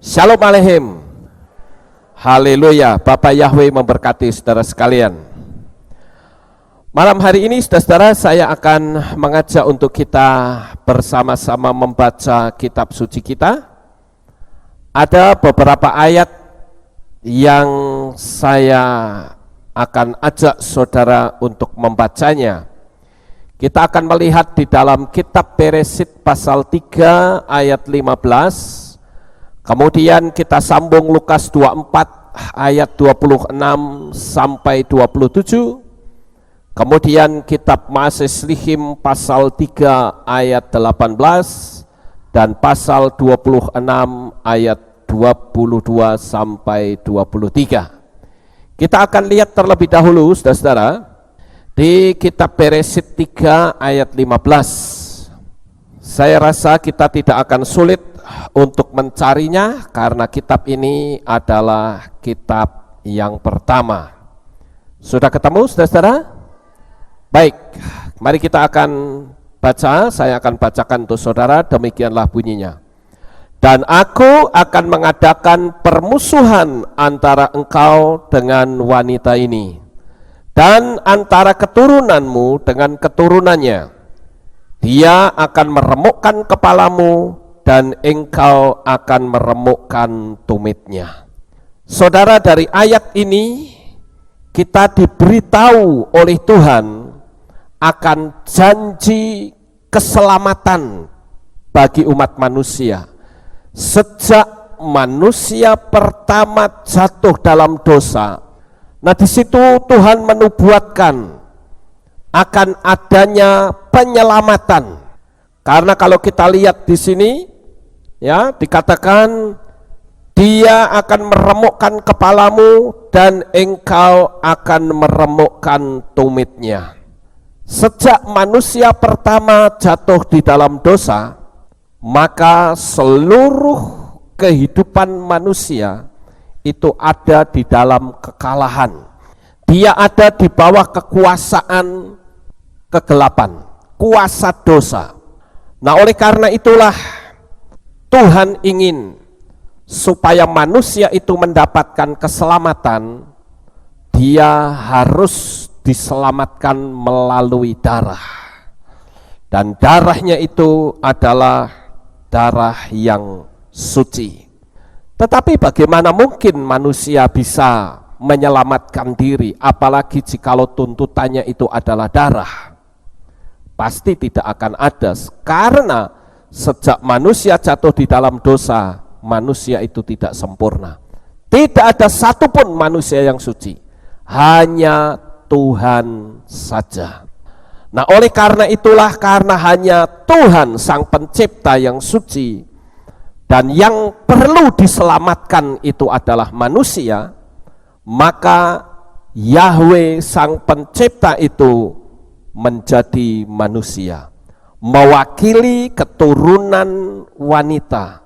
Shalom Aleichem. Haleluya. Bapak Yahweh memberkati saudara sekalian. Malam hari ini saudara-saudara, saya akan mengajak untuk kita bersama-sama membaca kitab suci kita. Ada beberapa ayat yang saya akan ajak saudara untuk membacanya. Kita akan melihat di dalam kitab Beresyit pasal 3 ayat 15. Kemudian kita sambung Lukas 24 ayat 26 sampai 27. Kemudian kitab Maaseh Shlichim pasal 3 ayat 18 dan pasal 26 ayat 22 sampai 23. Kita akan lihat terlebih dahulu saudara-saudara di kitab Beresyit 3 ayat 15. Saya rasa kita tidak akan sulit untuk mencarinya karena kitab ini adalah kitab yang pertama. Sudah ketemu saudara-saudara? Baik, mari kita akan baca. Saya akan bacakan untuk saudara, demikianlah bunyinya. Dan aku akan mengadakan permusuhan antara engkau dengan wanita ini, dan antara keturunanmu dengan keturunannya. Dia akan meremukkan kepalamu, dan engkau akan meremukkan tumitnya. Saudara, dari ayat ini kita diberitahu oleh Tuhan akan janji keselamatan bagi umat manusia. Sejak manusia pertama jatuh dalam dosa, nah di situ Tuhan menubuatkan akan adanya penyelamatan. Karena kalau kita lihat di sini, ya, dikatakan dia akan meremukkan kepalamu dan engkau akan meremukkan tumitnya. Sejak manusia pertama jatuh di dalam dosa, maka seluruh kehidupan manusia itu ada di dalam kekalahan. Dia ada di bawah kekuasaan kegelapan, kuasa dosa. Nah, oleh karena itulah Tuhan ingin supaya manusia itu mendapatkan keselamatan. Dia harus diselamatkan melalui darah, dan darahnya itu adalah darah yang suci. Tetapi bagaimana mungkin manusia bisa menyelamatkan diri, apalagi jikalau tuntutannya itu adalah darah? Pasti tidak akan ada, karena sejak manusia jatuh di dalam dosa, manusia itu tidak sempurna. Tidak ada satupun manusia yang suci, hanya Tuhan saja. Nah, oleh karena itulah, karena hanya Tuhan Sang Pencipta yang suci, dan yang perlu diselamatkan itu adalah manusia, maka Yahweh Sang Pencipta itu menjadi manusia, mewakili keturunan wanita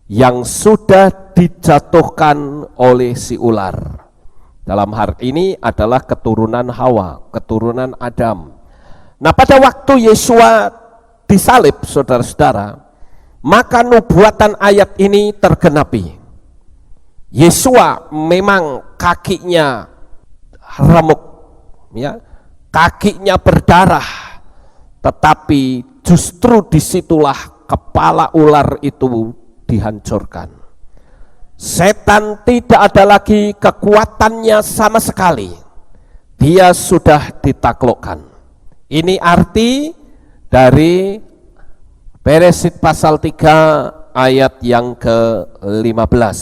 yang sudah dijatuhkan oleh si ular. Dalam hal ini adalah keturunan Hawa, keturunan Adam. Nah, pada waktu Yesua disalib, saudara-saudara, maka nubuatan ayat ini tergenapi. Yesua memang kakinya remuk, ya, kakinya berdarah, tetapi justru disitulah kepala ular itu dihancurkan. Setan tidak ada lagi kekuatannya sama sekali, dia sudah ditaklukkan. Ini arti dari Beresyit pasal 3 ayat yang ke-15.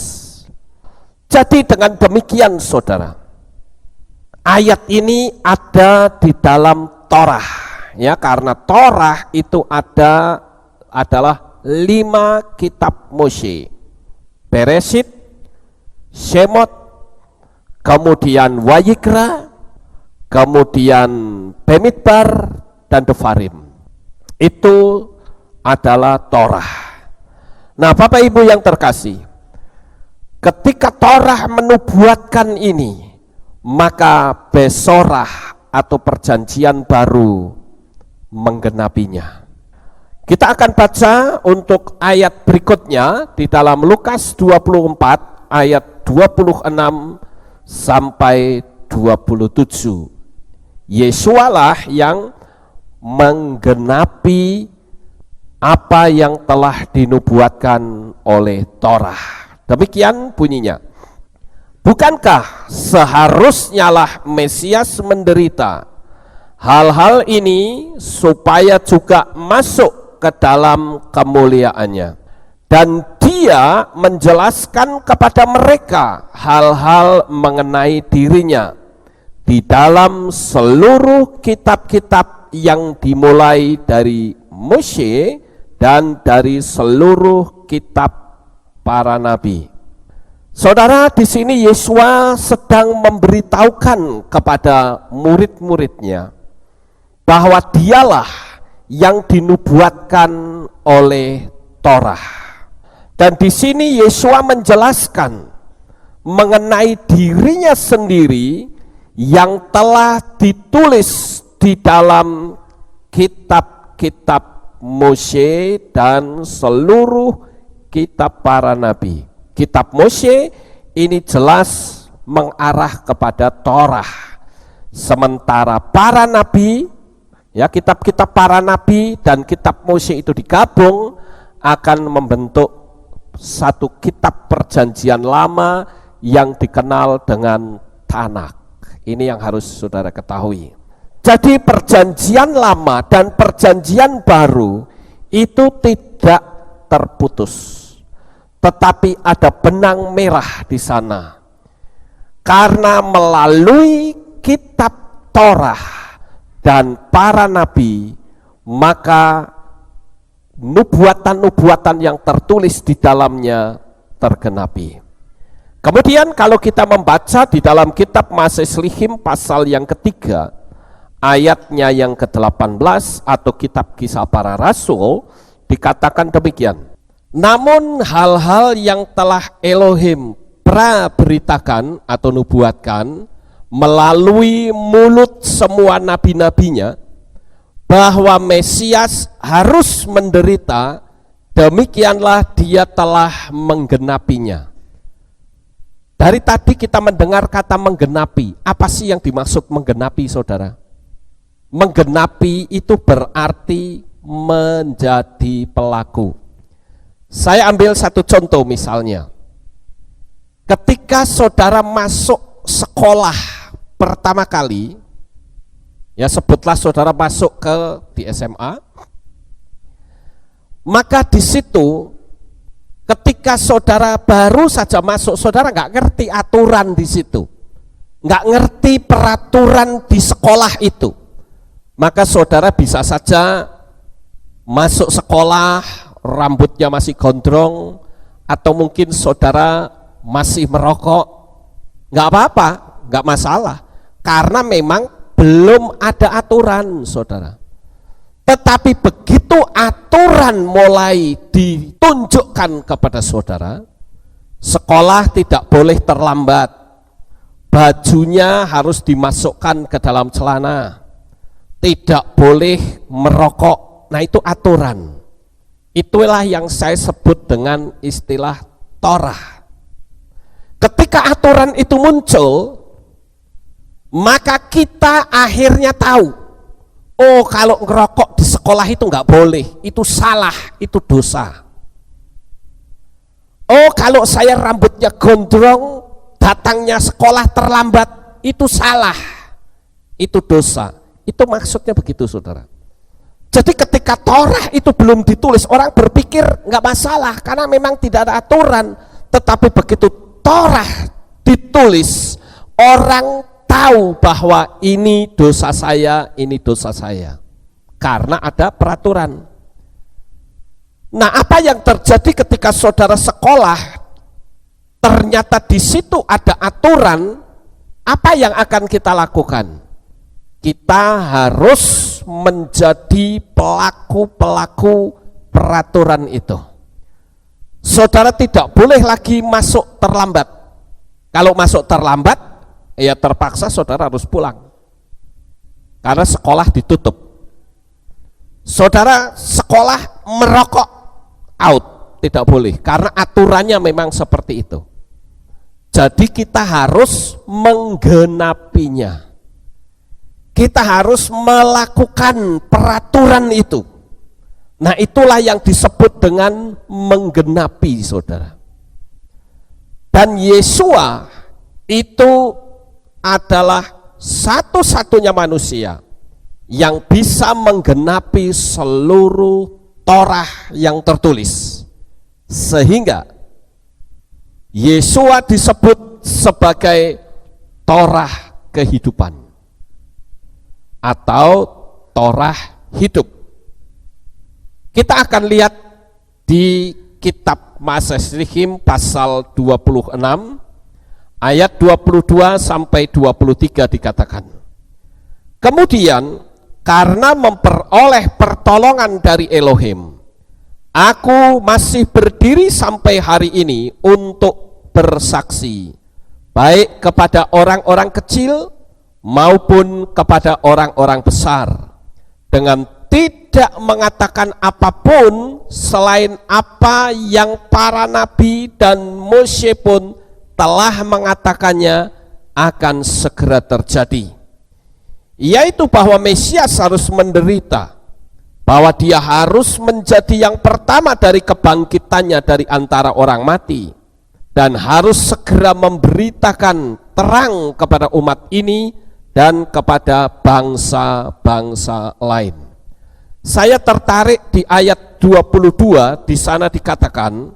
Jadi dengan demikian saudara, ayat ini ada di dalam Torah, ya, karena Torah itu adalah 5 kitab Moshe: Beresyit, Shemot, kemudian Wayikra, kemudian Bemidbar, dan Devarim. Itu adalah Torah. Nah, Bapak Ibu yang terkasih, ketika Torah menubuatkan ini, maka Besorah atau perjanjian baru menggenapinya. Kita akan baca untuk ayat berikutnya di dalam Lukas 24 ayat 26 sampai 27. Yesualah yang menggenapi apa yang telah dinubuatkan oleh Torah. Demikian bunyinya. Bukankah seharusnya lah Mesias menderita hal-hal ini supaya juga masuk ke dalam kemuliaannya, dan dia menjelaskan kepada mereka hal-hal mengenai dirinya di dalam seluruh kitab-kitab yang dimulai dari Mose dan dari seluruh kitab para nabi. Saudara, di sini Yesua sedang memberitahukan kepada murid-muridnya bahwa dialah yang dinubuatkan oleh Torah. Dan di sini Yesua menjelaskan mengenai dirinya sendiri yang telah ditulis di dalam kitab-kitab Mose dan seluruh kitab para nabi. Kitab Mose ini jelas mengarah kepada Torah, sementara para nabi, ya, kitab-kitab para nabi dan kitab Mose itu digabung akan membentuk satu kitab perjanjian lama yang dikenal dengan Tanakh. Ini yang harus saudara ketahui. Jadi perjanjian lama dan perjanjian baru itu tidak terputus, tetapi ada benang merah di sana. Karena melalui kitab Torah dan para nabi, maka nubuatan-nubuatan yang tertulis di dalamnya tergenapi. Kemudian kalau kita membaca di dalam kitab Maseslihim pasal yang ketiga, ayatnya yang ke-18 atau kitab Kisah Para Rasul, dikatakan demikian. Namun hal-hal yang telah Elohim praberitakan atau nubuatkan melalui mulut semua nabi-nabinya, bahwa Mesias harus menderita, demikianlah dia telah menggenapinya. Dari tadi kita mendengar kata menggenapi. Apa sih yang dimaksud menggenapi, saudara? Menggenapi itu berarti menjadi pelaku. Saya ambil satu contoh misalnya. Ketika saudara masuk sekolah pertama kali, ya sebutlah saudara masuk di SMA, maka di situ ketika saudara baru saja masuk, saudara nggak ngerti aturan di situ, nggak ngerti peraturan di sekolah itu, maka saudara bisa saja masuk sekolah rambutnya masih gondrong, atau mungkin saudara masih merokok, nggak apa-apa, nggak masalah, karena memang belum ada aturan, saudara. Tetapi begitu aturan mulai ditunjukkan kepada saudara, sekolah tidak boleh terlambat, bajunya harus dimasukkan ke dalam celana, tidak boleh merokok. Nah, itu aturan. Itulah yang saya sebut dengan istilah Torah. Ketika aturan itu muncul, maka kita akhirnya tahu, oh kalau ngerokok di sekolah itu nggak boleh, itu salah, itu dosa. Oh kalau saya rambutnya gondrong, datangnya sekolah terlambat, itu salah, itu dosa. Itu maksudnya begitu, saudara. Jadi ketika Torah itu belum ditulis, orang berpikir nggak masalah karena memang tidak ada aturan. Tetapi begitu Torah ditulis, orang tahu bahwa ini dosa saya, ini dosa saya, karena ada peraturan. Nah, apa yang terjadi ketika saudara sekolah, ternyata di situ ada aturan, apa yang akan kita lakukan? Kita harus menjadi pelaku-pelaku peraturan itu. Saudara tidak boleh lagi masuk terlambat. Kalau masuk terlambat, ya terpaksa saudara harus pulang, karena sekolah ditutup. Saudara sekolah merokok out, tidak boleh karena aturannya memang seperti itu. Jadi kita harus menggenapinya. Kita harus melakukan peraturan itu. Nah, itulah yang disebut dengan menggenapi, saudara. Dan Yesua itu adalah satu-satunya manusia yang bisa menggenapi seluruh Torah yang tertulis, sehingga Yesua disebut sebagai Torah kehidupan atau Torah hidup. Kita akan lihat di kitab Mazmur pasal 26 ayat 22 sampai 23 dikatakan, kemudian karena memperoleh pertolongan dari Elohim, aku masih berdiri sampai hari ini untuk bersaksi, baik kepada orang-orang kecil maupun kepada orang-orang besar, dengan tidak mengatakan apapun selain apa yang para nabi dan Mose pun telah mengatakannya akan segera terjadi, yaitu bahwa Mesias harus menderita, bahwa dia harus menjadi yang pertama dari kebangkitannya dari antara orang mati, dan harus segera memberitakan terang kepada umat ini dan kepada bangsa-bangsa lain. Saya tertarik di ayat 22, di sana dikatakan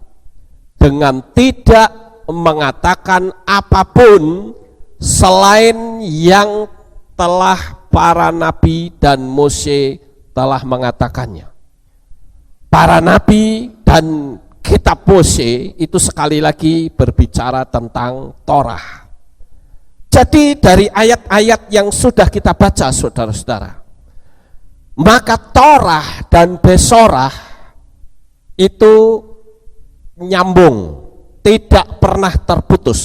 dengan tidak mengatakan apapun selain yang telah para nabi dan Mose telah mengatakannya. Para nabi dan kitab Mose itu sekali lagi berbicara tentang Torah. Jadi dari ayat-ayat yang sudah kita baca, saudara-saudara, maka Torah dan Besorah itu nyambung, tidak pernah terputus.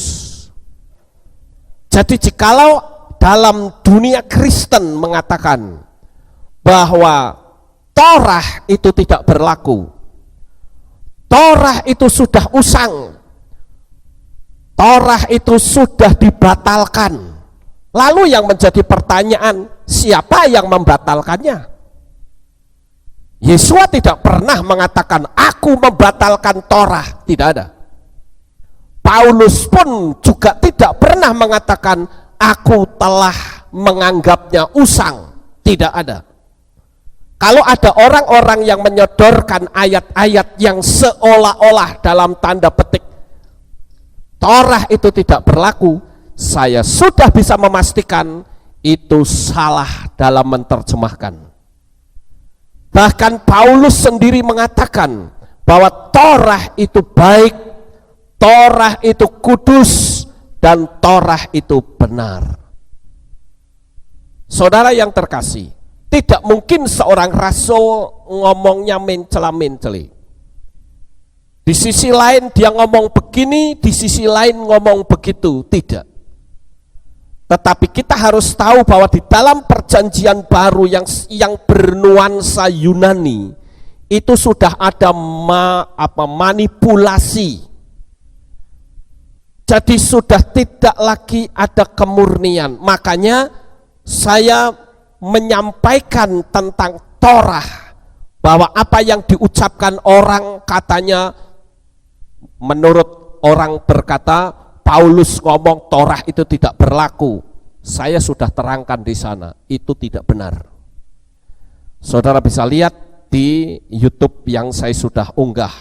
Jadi jikalau dalam dunia Kristen mengatakan bahwa Torah itu tidak berlaku, Torah itu sudah usang, Torah itu sudah dibatalkan, lalu yang menjadi pertanyaan, siapa yang membatalkannya? Yesua tidak pernah mengatakan aku membatalkan Torah, tidak ada. Paulus pun juga tidak pernah mengatakan aku telah menganggapnya usang, tidak ada. Kalau ada orang-orang yang menyodorkan ayat-ayat yang seolah-olah dalam tanda petik Torah itu tidak berlaku, saya sudah bisa memastikan itu salah dalam menerjemahkan. Bahkan Paulus sendiri mengatakan bahwa Torah itu baik, Torah itu kudus, dan Torah itu benar. Saudara yang terkasih, tidak mungkin seorang rasul ngomongnya mencela-menceli. Di sisi lain dia ngomong begini, di sisi lain ngomong begitu, tidak. Tetapi kita harus tahu bahwa di dalam perjanjian baru yang bernuansa Yunani itu sudah ada manipulasi. Jadi sudah tidak lagi ada kemurnian. Makanya saya menyampaikan tentang Torah, bahwa apa yang diucapkan orang katanya, menurut orang berkata Paulus ngomong Torah itu tidak berlaku. Saya sudah terangkan di sana, itu tidak benar. Saudara bisa lihat di YouTube yang saya sudah unggah.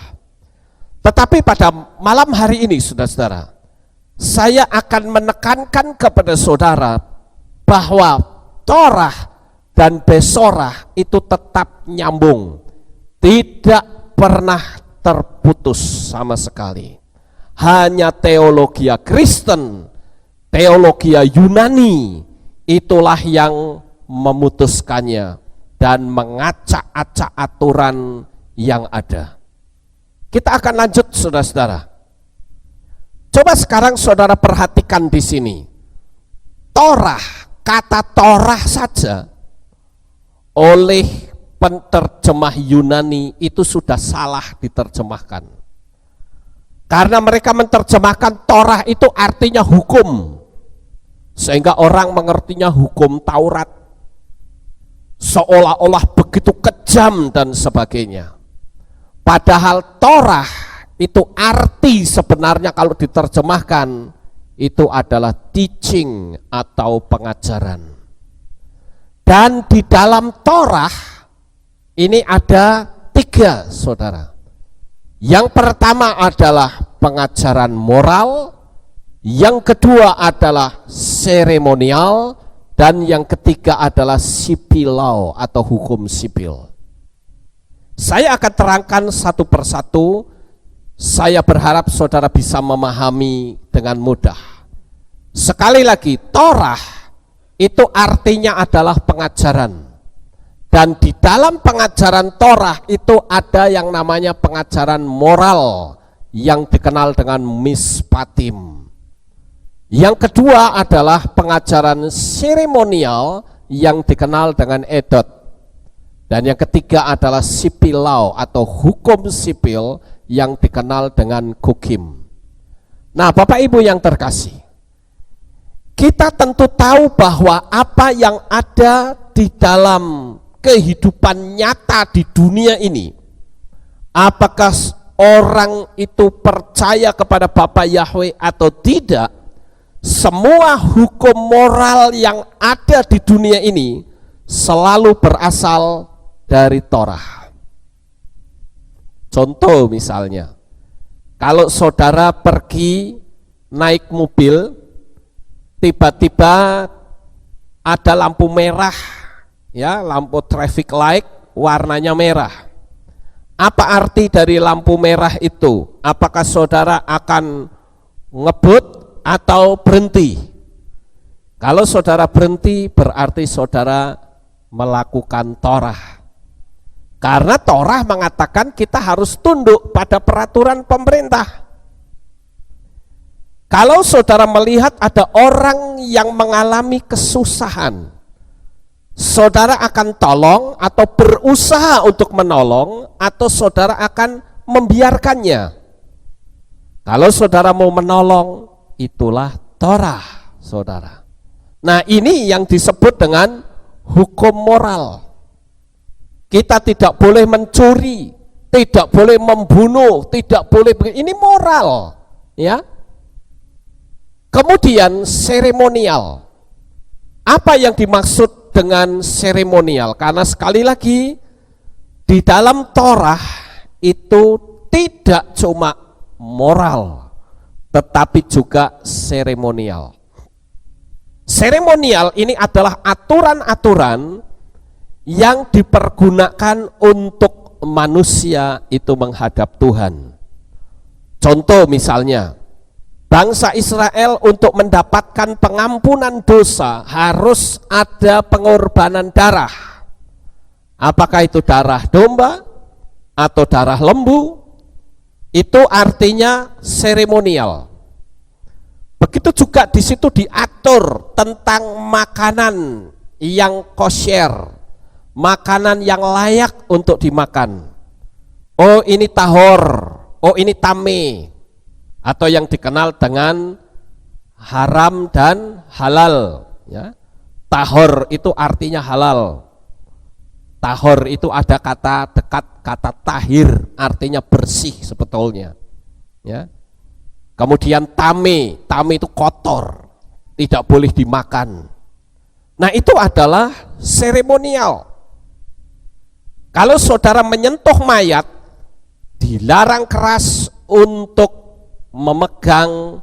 Tetapi pada malam hari ini, saudara-saudara, saya akan menekankan kepada saudara bahwa Torah dan Besorah itu tetap nyambung, tidak pernah terputus sama sekali. Hanya teologia Kristen, teologia Yunani, itulah yang memutuskannya dan mengacak-acak aturan yang ada. Kita akan lanjut, saudara-saudara. Coba sekarang saudara perhatikan di sini. Torah, kata Torah saja oleh penterjemah Yunani itu sudah salah diterjemahkan. Karena mereka menerjemahkan Torah itu artinya hukum, sehingga orang mengertinya hukum Taurat, seolah-olah begitu kejam dan sebagainya. Padahal Torah itu arti sebenarnya kalau diterjemahkan itu adalah teaching atau pengajaran. Dan di dalam Torah ini ada 3, saudara. Yang pertama adalah pengajaran moral, yang kedua adalah seremonial, dan yang ketiga adalah civil law atau hukum sipil. Saya akan terangkan satu persatu. Saya berharap saudara bisa memahami dengan mudah. Sekali lagi, Torah itu artinya adalah pengajaran. Dan di dalam pengajaran Torah itu ada yang namanya pengajaran moral yang dikenal dengan mispatim. Yang kedua adalah pengajaran seremonial yang dikenal dengan edot. Dan yang ketiga adalah civil law atau hukum sipil yang dikenal dengan kokim. Nah, Bapak Ibu yang terkasih, kita tentu tahu bahwa apa yang ada di dalam kehidupan nyata di dunia ini, apakah orang itu percaya kepada Bapa Yahweh atau tidak, semua hukum moral yang ada di dunia ini selalu berasal dari Torah. Contoh misalnya, kalau saudara pergi naik mobil, tiba-tiba ada lampu merah, ya, lampu traffic light warnanya merah. Apa arti dari lampu merah itu? Apakah saudara akan ngebut atau berhenti? Kalau saudara berhenti berarti saudara melakukan Torah. Karena Torah mengatakan kita harus tunduk pada peraturan pemerintah. Kalau saudara melihat ada orang yang mengalami kesusahan, saudara akan tolong atau berusaha untuk menolong, atau saudara akan membiarkannya. Kalau saudara mau menolong, itulah Torah, saudara. Nah, ini yang disebut dengan hukum moral. Kita tidak boleh mencuri, tidak boleh membunuh, tidak boleh, ini moral, ya. Kemudian seremonial. Apa yang dimaksud dengan seremonial? Karena sekali lagi di dalam Torah itu tidak cuma moral, tetapi juga seremonial. Seremonial ini adalah aturan-aturan yang dipergunakan untuk manusia itu menghadap Tuhan. Contoh misalnya, bangsa Israel untuk mendapatkan pengampunan dosa harus ada pengorbanan darah. Apakah itu darah domba atau darah lembu? Itu artinya seremonial. Begitu juga di situ diatur tentang makanan yang kosher, makanan yang layak untuk dimakan. Oh, ini tahor, oh ini tame, atau yang dikenal dengan haram dan halal, ya. Tahor itu artinya halal. Tahor itu ada kata dekat kata tahir, artinya bersih sebetulnya, ya. Kemudian tame itu kotor, tidak boleh dimakan. Nah, itu adalah seremonial. Kalau saudara menyentuh mayat, dilarang keras untuk memegang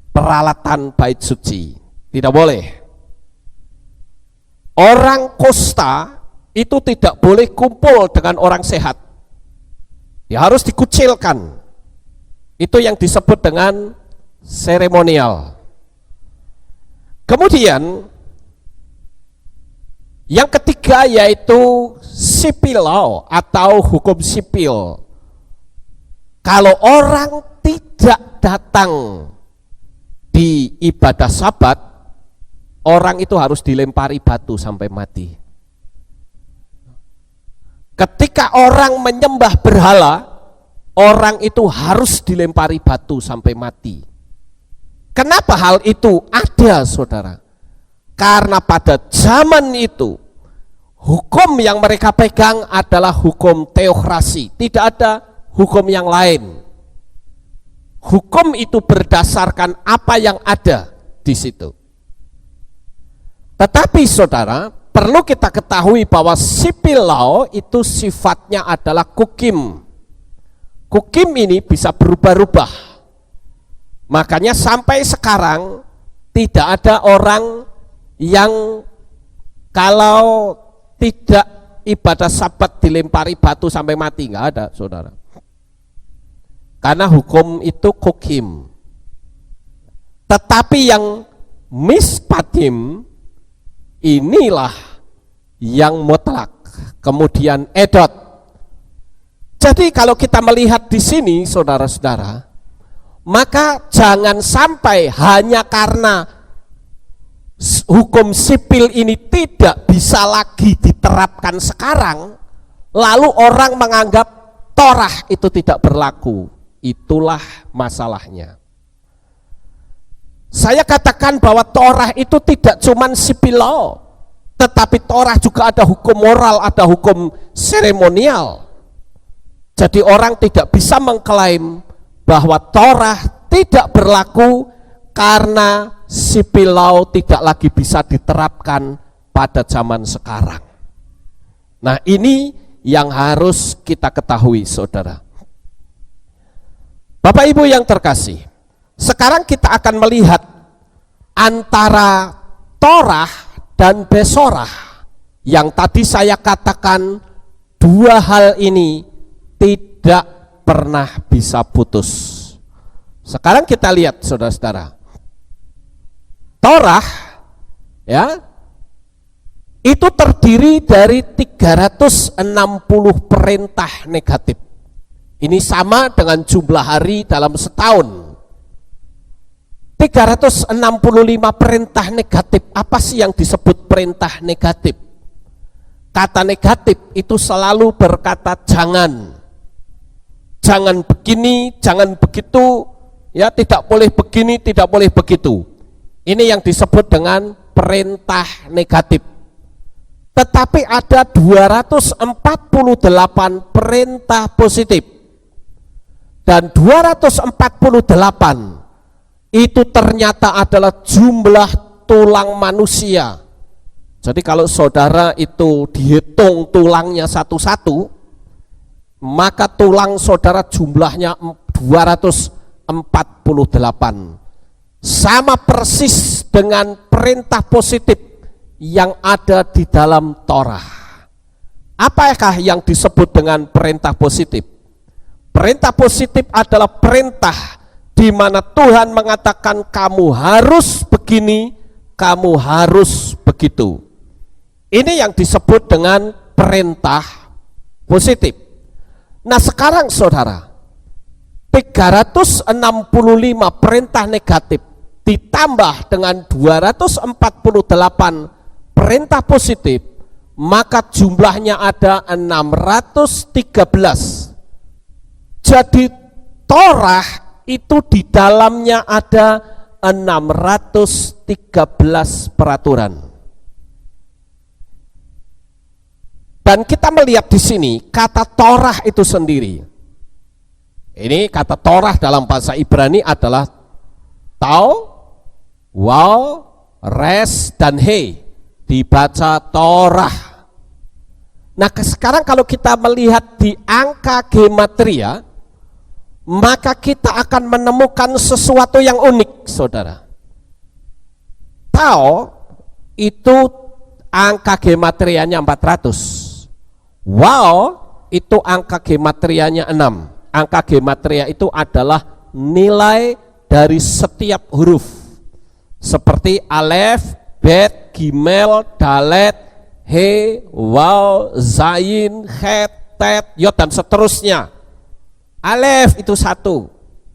peralatan bait suci, tidak boleh. Orang kusta itu tidak boleh kumpul dengan orang sehat, dia harus dikucilkan. Itu yang disebut dengan seremonial. Kemudian yang ketiga yaitu civil law atau hukum sipil. Kalau orang tidak datang di ibadah Sabat, orang itu harus dilempari batu sampai mati. Ketika orang menyembah berhala, orang itu harus dilempari batu sampai mati. Kenapa hal itu ada, saudara? Karena pada zaman itu hukum yang mereka pegang adalah hukum teokrasi, tidak ada hukum yang lain. Hukum itu berdasarkan apa yang ada di situ. Tetapi saudara, perlu kita ketahui bahwa civil law itu sifatnya adalah kukim. Kukim ini bisa berubah-ubah. Makanya sampai sekarang tidak ada orang yang kalau tidak ibadah Sabat dilempari batu sampai mati, nggak ada, saudara. Karena hukum itu kukim. Tetapi yang mispatim inilah yang mutlak, kemudian edot. Jadi kalau kita melihat di sini, saudara-saudara, maka jangan sampai hanya karena hukum sipil ini tidak bisa lagi diterapkan sekarang, lalu orang menganggap Torah itu tidak berlaku. Itulah masalahnya. Saya katakan bahwa Torah itu tidak cuma civil law, tetapi Torah juga ada hukum moral, ada hukum seremonial. Jadi orang tidak bisa mengklaim bahwa Torah tidak berlaku karena civil law tidak lagi bisa diterapkan pada zaman sekarang. Nah, ini yang harus kita ketahui, saudara. Bapak Ibu yang terkasih, sekarang kita akan melihat antara Torah dan Besorah yang tadi saya katakan dua hal ini tidak pernah bisa putus. Sekarang kita lihat, saudara-saudara. Torah ya itu terdiri dari 360 perintah negatif. Ini sama dengan jumlah hari dalam setahun. 365 perintah negatif. Apa sih yang disebut perintah negatif? Kata negatif itu selalu berkata jangan. Jangan begini, jangan begitu, ya, tidak boleh begini, tidak boleh begitu. Ini yang disebut dengan perintah negatif. Tetapi ada 248 perintah positif. Dan 248 itu ternyata adalah jumlah tulang manusia. Jadi kalau saudara itu dihitung tulangnya satu-satu, maka tulang saudara jumlahnya 248. Sama persis dengan perintah positif yang ada di dalam Torah. Apakah yang disebut dengan perintah positif? Perintah positif adalah perintah di mana Tuhan mengatakan kamu harus begini, kamu harus begitu. Ini yang disebut dengan perintah positif. Nah sekarang saudara, 365 perintah negatif ditambah dengan 248 perintah positif, maka jumlahnya ada 613. Jadi Torah itu di dalamnya ada 613 peraturan. Dan kita melihat di sini kata Torah itu sendiri. Ini kata Torah dalam bahasa Ibrani adalah tau, waw, res, dan he. Dibaca Torah. Nah sekarang kalau kita melihat di angka gematria, maka kita akan menemukan sesuatu yang unik, saudara. Tau itu angka gematrianya 400. Wow itu angka gematrianya 6. Angka gematria itu adalah nilai dari setiap huruf. Seperti alef, bet, gimel, dalet, he, waw, zayin, het, tet, yod, dan seterusnya. Alef itu 1,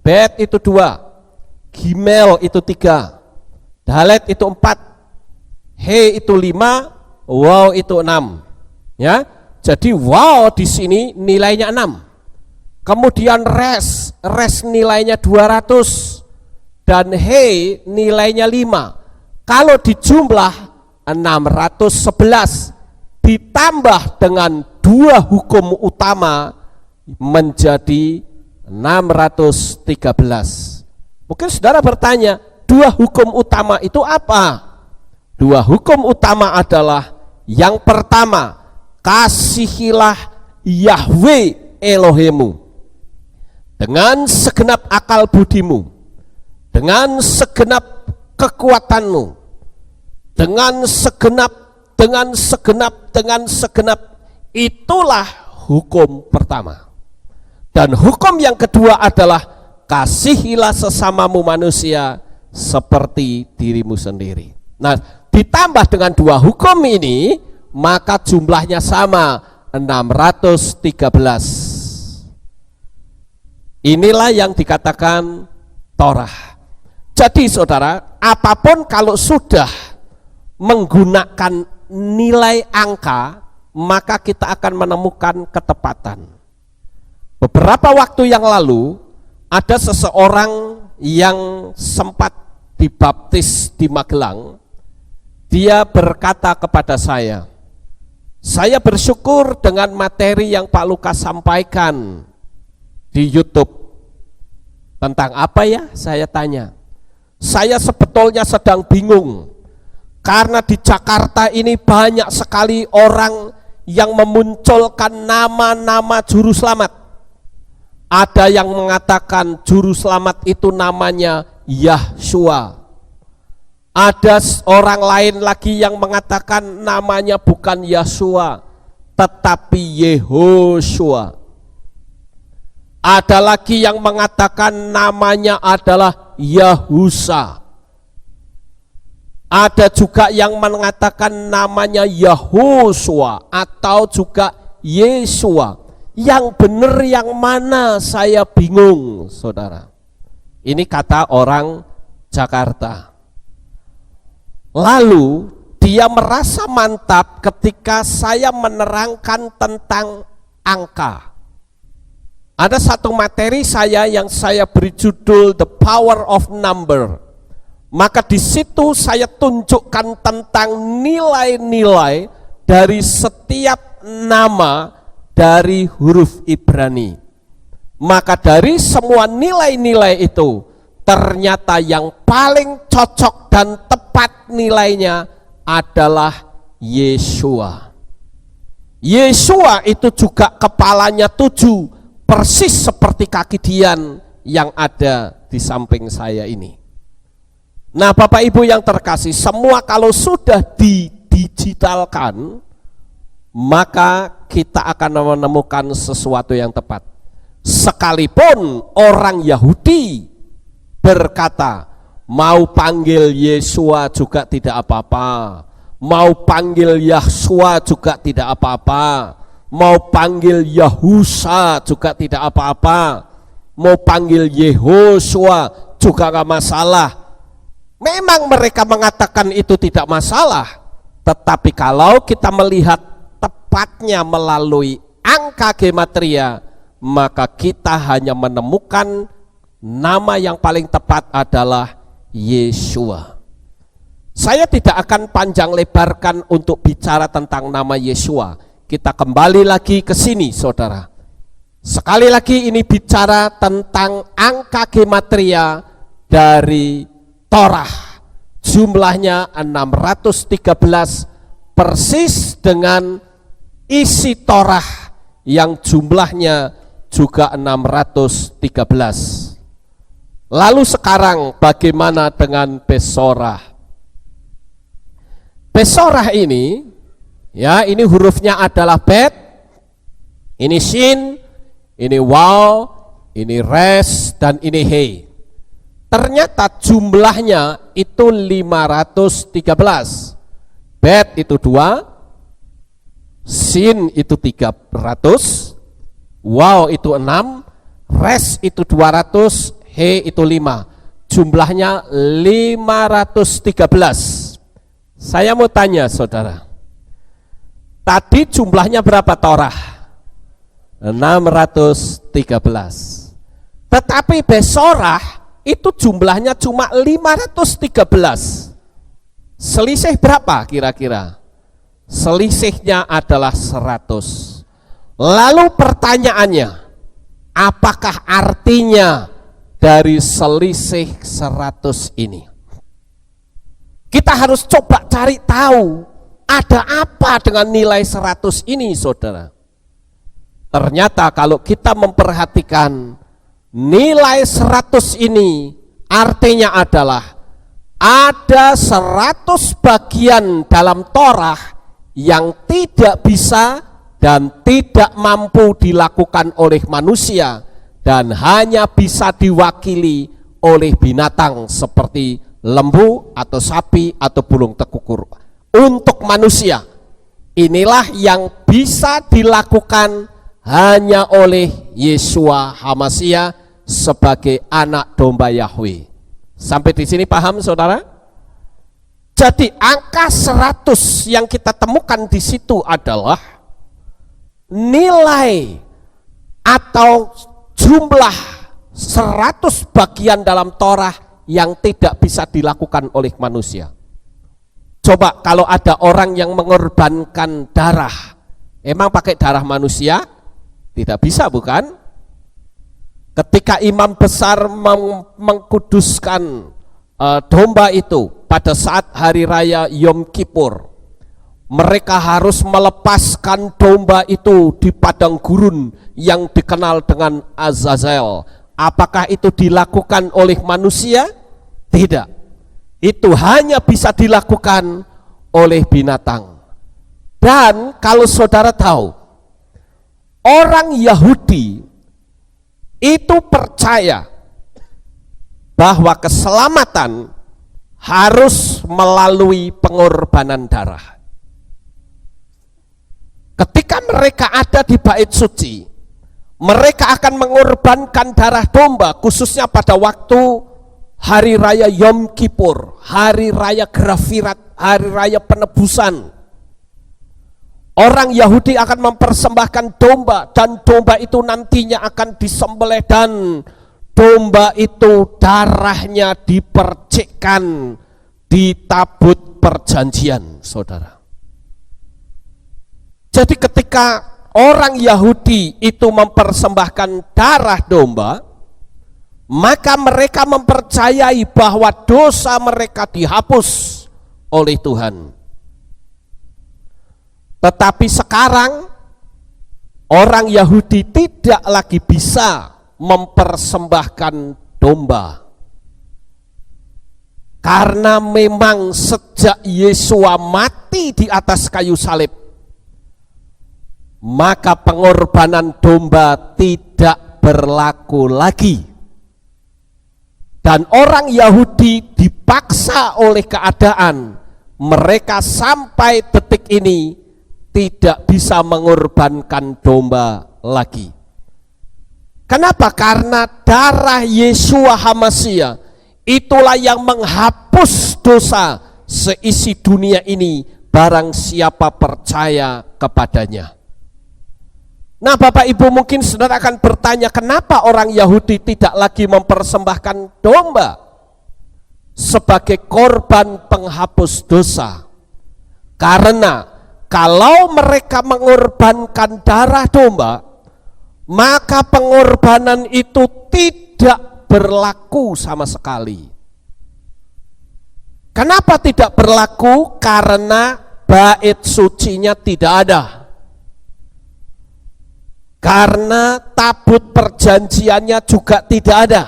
bet itu 2, gimel itu 3, dalet itu 4, he itu 5, waw itu 6. Ya, Jadi wow di sini nilainya 6. Kemudian res nilainya 200 dan he nilainya 5. Kalau dijumlah 611 ditambah dengan 2 hukum utama menjadi 613. Mungkin saudara bertanya, 2 hukum utama itu apa? 2 hukum utama adalah yang pertama, kasihilah Yahweh Elohimmu dengan segenap akal budimu, dengan segenap kekuatanmu, dengan segenap, itulah hukum pertama. Dan hukum yang kedua adalah kasihilah sesamamu manusia seperti dirimu sendiri. Nah, ditambah dengan 2 hukum ini, maka jumlahnya sama, 613. Inilah yang dikatakan Torah. Jadi saudara, apapun kalau sudah menggunakan nilai angka, maka kita akan menemukan ketepatan. Beberapa waktu yang lalu ada seseorang yang sempat dibaptis di Magelang. Dia berkata kepada saya bersyukur dengan materi yang Pak Lukas sampaikan di YouTube. Tentang apa ya? Saya tanya. Saya sebetulnya sedang bingung karena di Jakarta ini banyak sekali orang yang memunculkan nama-nama juru selamat. Ada yang mengatakan juru selamat itu namanya Yahshua. Ada orang lain lagi yang mengatakan namanya bukan Yahshua, tetapi Yehoshua. Ada lagi yang mengatakan namanya adalah Yahusa. Ada juga yang mengatakan namanya Yahosua atau juga Yesua. Yang benar yang mana, saya bingung, saudara. Ini kata orang Jakarta. Lalu dia merasa mantap ketika saya menerangkan tentang angka. Ada satu materi saya yang saya beri judul The Power of Number. Maka di situ saya tunjukkan tentang nilai-nilai dari setiap nama dari huruf Ibrani. Maka dari semua nilai-nilai itu, ternyata yang paling cocok dan tepat nilainya adalah Yeshua. Yeshua itu juga kepalanya 7, persis seperti kaki Dian yang ada di samping saya ini. Nah, Bapak Ibu yang terkasih, semua kalau sudah didigitalkan, maka kita akan menemukan sesuatu yang tepat. Sekalipun orang Yahudi berkata, mau panggil Yesua juga tidak apa-apa, mau panggil Yahshua juga tidak apa-apa, mau panggil Yahusa juga tidak apa-apa, mau panggil Yehoshua juga gak masalah. Memang mereka mengatakan itu tidak masalah, tetapi kalau kita melihat tepatnya melalui angka gematria, maka kita hanya menemukan nama yang paling tepat adalah Yeshua. Saya tidak akan panjang lebarkan untuk bicara tentang nama Yeshua. Kita kembali lagi ke sini, saudara. Sekali lagi ini bicara tentang angka gematria dari Torah. Jumlahnya 613, persis dengan isi Torah yang jumlahnya juga 613. Lalu sekarang bagaimana dengan Besorah? Besorah ini, ya, ini hurufnya adalah Bet, ini Shin, ini Waw, ini Res, dan ini He. Ternyata jumlahnya itu 513. Bet itu 2, Sin itu 300, Waw itu 6, Res itu 200, He itu 5. Jumlahnya 513. Saya mau tanya saudara, Tadi jumlahnya berapa Torah? 613. Tetapi Besorah itu jumlahnya cuma 513. Selisih berapa kira-kira? Selisihnya adalah 100. Lalu pertanyaannya, apakah artinya dari selisih 100 ini? Kita harus coba cari tahu ada apa dengan nilai 100 ini, saudara. Ternyata kalau kita memperhatikan nilai 100 ini, artinya adalah ada 100 bagian dalam Torah yang tidak bisa dan tidak mampu dilakukan oleh manusia dan hanya bisa diwakili oleh binatang seperti lembu atau sapi atau burung tekukur. Untuk manusia, inilah yang bisa dilakukan hanya oleh Yeshua HaMashiach sebagai anak domba Yahweh. Sampai di sini paham saudara? Jadi angka 100 yang kita temukan di situ adalah nilai atau jumlah 100 bagian dalam Torah yang tidak bisa dilakukan oleh manusia. Coba kalau ada orang yang mengorbankan darah, emang pakai darah manusia? Tidak bisa, bukan? Ketika imam besar mengkuduskan domba itu pada saat hari raya Yom Kippur, mereka harus melepaskan domba itu di padang gurun yang dikenal dengan Azazel. Apakah itu dilakukan oleh manusia? Tidak. Itu hanya bisa dilakukan oleh binatang. Dan kalau saudara tahu, orang Yahudi itu percaya bahwa keselamatan harus melalui pengorbanan darah. Ketika mereka ada di bait suci, mereka akan mengorbankan darah domba, khususnya pada waktu hari raya Yom Kippur, hari raya Grafirat, hari raya penebusan. Orang Yahudi akan mempersembahkan domba, dan domba itu nantinya akan disembelih, dan domba itu darahnya dipercikkan di tabut perjanjian, saudara. Jadi ketika orang Yahudi itu mempersembahkan darah domba, maka mereka mempercayai bahwa dosa mereka dihapus oleh Tuhan. Tetapi sekarang orang Yahudi tidak lagi bisa mempersembahkan domba, karena memang sejak Yesua mati di atas kayu salib, maka pengorbanan domba tidak berlaku lagi. Dan orang Yahudi dipaksa oleh keadaan, mereka sampai detik ini tidak bisa mengorbankan domba lagi. Kenapa? Karena darah Yeshua HaMashiach itulah yang menghapus dosa seisi dunia ini, barang siapa percaya kepadanya. Nah, Bapak Ibu, mungkin saudara akan bertanya, kenapa orang Yahudi tidak lagi mempersembahkan domba sebagai korban penghapus dosa? Karena kalau mereka mengorbankan darah domba, maka pengorbanan itu tidak berlaku sama sekali. Kenapa tidak berlaku? Karena bait sucinya tidak ada. Karena tabut perjanjiannya juga tidak ada.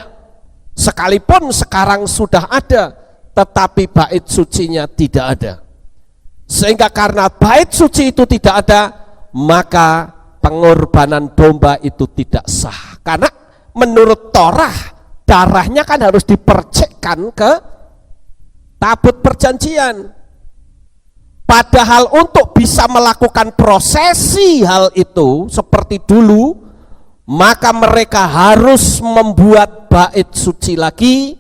Sekalipun sekarang sudah ada, tetapi bait sucinya tidak ada. Sehingga karena bait suci itu tidak ada, maka pengorbanan domba itu tidak sah. Karena menurut Torah, darahnya kan harus dipercikkan ke tabut perjanjian. Padahal untuk bisa melakukan prosesi hal itu seperti dulu, maka mereka harus membuat bait suci lagi.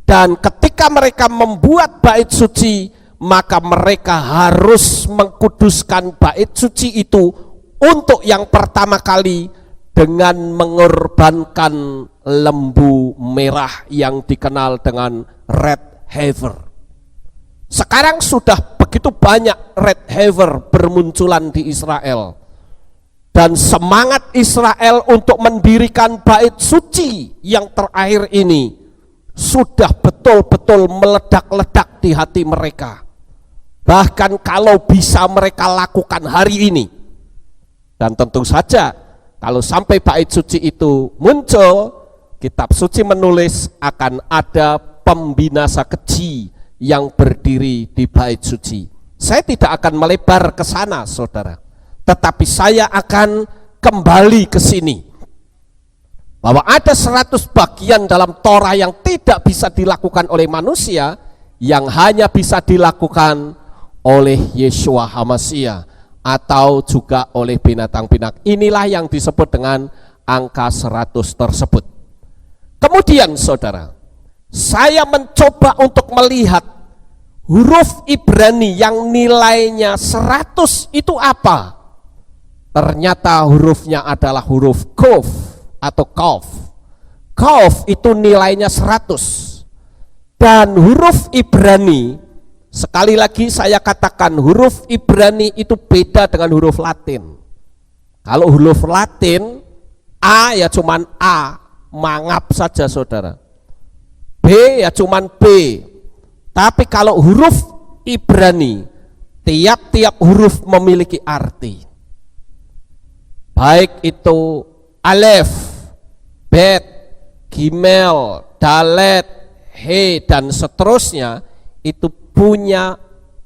Dan ketika mereka membuat bait suci, maka mereka harus mengkuduskan bait suci itu untuk yang pertama kali dengan mengorbankan lembu merah yang dikenal dengan red heifer. Sekarang sudah begitu banyak red heifer bermunculan di Israel, dan semangat Israel untuk mendirikan bait suci yang terakhir ini sudah betul-betul meledak-ledak di hati mereka. Bahkan kalau bisa mereka lakukan hari ini, dan tentu saja kalau sampai bait suci itu muncul, kitab suci menulis akan ada pembinasa keji yang berdiri di bait suci. Saya tidak akan melebar ke sana, saudara, tetapi saya akan kembali ke sini, bahwa ada 100 bagian dalam Torah yang tidak bisa dilakukan oleh manusia, yang hanya bisa dilakukan oleh Yeshua HaMashiach atau juga oleh binatang-binatang. Inilah yang disebut dengan angka 100 tersebut. Kemudian saudara, saya mencoba untuk melihat huruf Ibrani yang nilainya 100 itu apa. Ternyata hurufnya adalah huruf Kof atau Kof. Kof itu nilainya 100. Dan huruf Ibrani, sekali lagi saya katakan, huruf Ibrani itu beda dengan huruf Latin. Kalau huruf Latin, A ya cuman A, mangap saja saudara. B ya cuman B. Tapi kalau huruf Ibrani, tiap-tiap huruf memiliki arti. Baik itu Alef, Bet, Gimel, Dalet, He, dan seterusnya, itu punya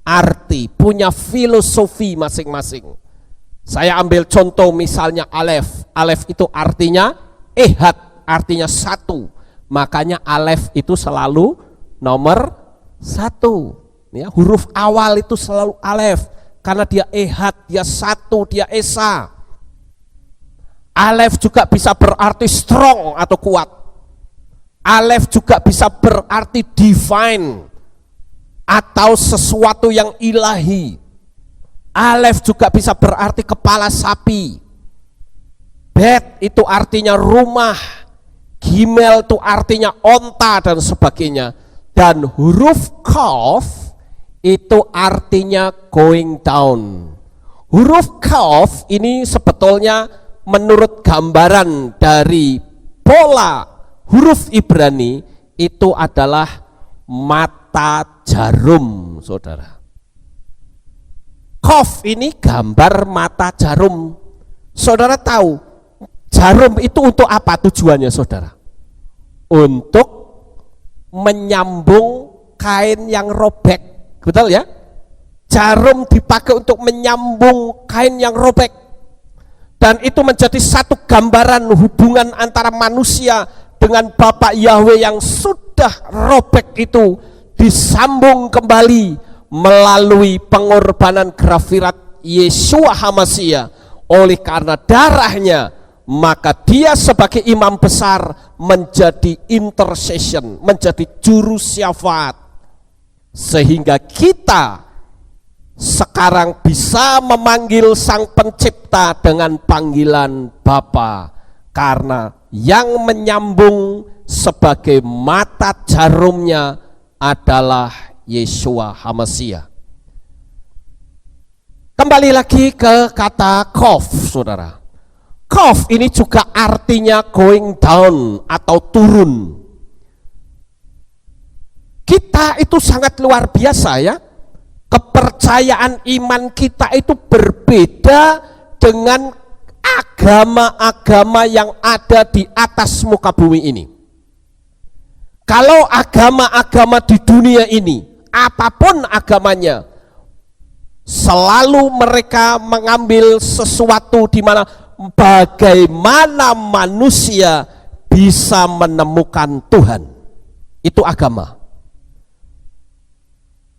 arti, punya filosofi masing-masing. Saya ambil contoh misalnya Alef. Alef itu artinya ehad, artinya satu. Makanya Alef itu selalu nomor 1. Ya, huruf awal itu selalu Alef, karena dia ehad, dia satu, dia esa. Alef juga bisa berarti strong atau kuat. Alef juga bisa berarti divine atau sesuatu yang ilahi. Alef juga bisa berarti kepala sapi. Bet itu artinya rumah. Gimel itu artinya onta dan sebagainya. Dan huruf Kaf itu artinya going down. Huruf Kaf ini sebetulnya menurut gambaran dari pola huruf Ibrani itu adalah mata jarum, saudara. Kof ini gambar mata jarum. Saudara tahu jarum itu untuk apa tujuannya, saudara? Untuk menyambung kain yang robek, betul ya? Jarum dipakai untuk menyambung kain yang robek. Dan itu menjadi satu gambaran hubungan antara manusia dengan Bapa Yahweh yang sudah robek itu disambung kembali melalui pengorbanan grafirat Yeshua HaMashiach. Oleh karena darahnya, maka dia sebagai imam besar menjadi intercession, menjadi juru syafaat, sehingga kita sekarang bisa memanggil Sang Pencipta dengan panggilan Bapa, karena yang menyambung sebagai mata jarumnya adalah Yeshua HaMashiach. Kembali lagi ke kata Kof, saudara. Kof ini juga artinya going down atau turun. Kita itu sangat luar biasa ya. Kepercayaan iman kita itu berbeda dengan agama-agama yang ada di atas muka bumi ini. Kalau agama-agama di dunia ini, apapun agamanya, selalu mereka mengambil sesuatu di mana bagaimana manusia bisa menemukan Tuhan. Itu agama.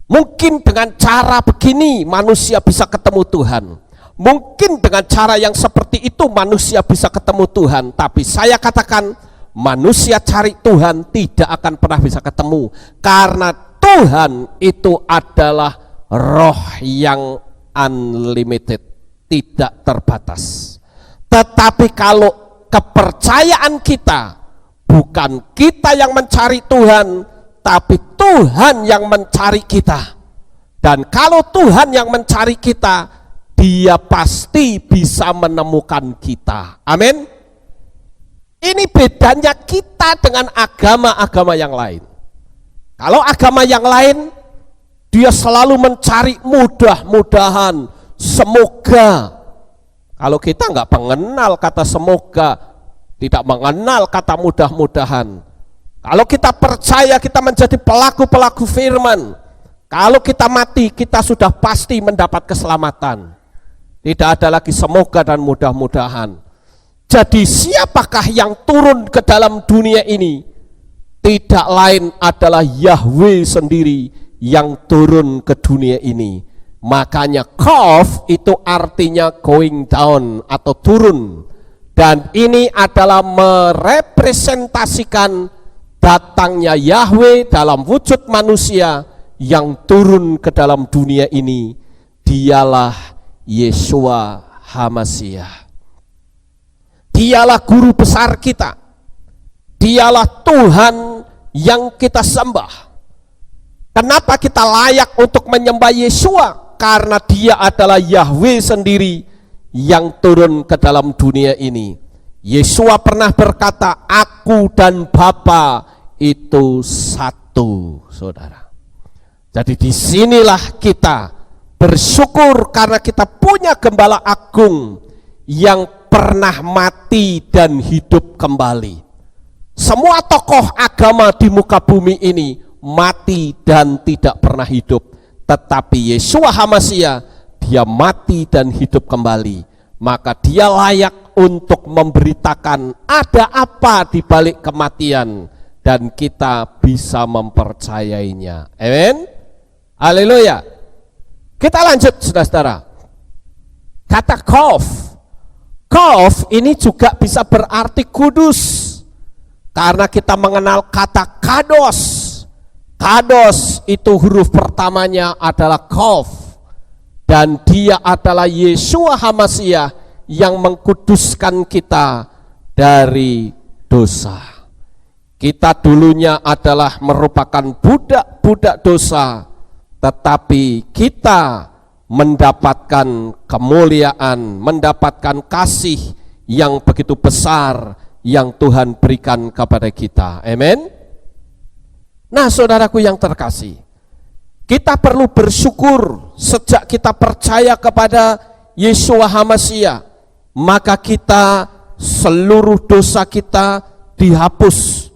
Mungkin dengan cara begini manusia bisa ketemu Tuhan. Mungkin dengan cara yang seperti itu manusia bisa ketemu Tuhan. Tapi saya katakan, manusia cari Tuhan tidak akan pernah bisa ketemu. Karena Tuhan itu adalah roh yang unlimited, tidak terbatas. Tetapi kalau kepercayaan kita, bukan kita yang mencari Tuhan, tapi Tuhan yang mencari kita. Dan kalau Tuhan yang mencari kita, Dia pasti bisa menemukan kita. Amin. Ini bedanya kita dengan agama-agama yang lain. Kalau agama yang lain, dia selalu mencari mudah-mudahan, semoga. Kalau kita nggak mengenal kata semoga, tidak mengenal kata mudah-mudahan. Kalau kita percaya kita menjadi pelaku-pelaku firman, kalau kita mati kita sudah pasti mendapat keselamatan. Tidak ada lagi semoga dan mudah-mudahan. Jadi siapakah yang turun ke dalam dunia ini? Tidak lain adalah Yahweh sendiri yang turun ke dunia ini. Makanya Kaf itu artinya going down atau turun. Dan ini adalah merepresentasikan datangnya Yahweh dalam wujud manusia yang turun ke dalam dunia ini. Dialah Yeshua HaMashiach. Dialah guru besar kita. Dialah Tuhan yang kita sembah. Kenapa kita layak untuk menyembah Yeshua? Karena Dia adalah Yahweh sendiri yang turun ke dalam dunia ini. Yeshua pernah berkata, aku dan Bapa itu satu, saudara. Jadi disinilah kita bersyukur karena kita punya Gembala Agung yang pernah mati dan hidup kembali. Semua tokoh agama di muka bumi ini mati dan tidak pernah hidup. Tetapi Yeshua HaMashiach, Dia mati dan hidup kembali. Maka Dia layak untuk memberitakan ada apa di balik kematian, dan kita bisa mempercayainya. Amin. Haleluya. Kita lanjut, saudara-saudara. Kata Kaf ini juga bisa berarti kudus. Karena kita mengenal kata kados. Kados itu huruf pertamanya adalah Kaf. Dan Dia adalah Yeshua HaMashiach yang mengkuduskan kita dari dosa. Kita dulunya adalah merupakan budak-budak dosa, tetapi kita mendapatkan kemuliaan, mendapatkan kasih yang begitu besar yang Tuhan berikan kepada kita. Amin. Nah, saudaraku yang terkasih, kita perlu bersyukur sejak kita percaya kepada Yeshua HaMashiach, maka kita seluruh dosa kita dihapus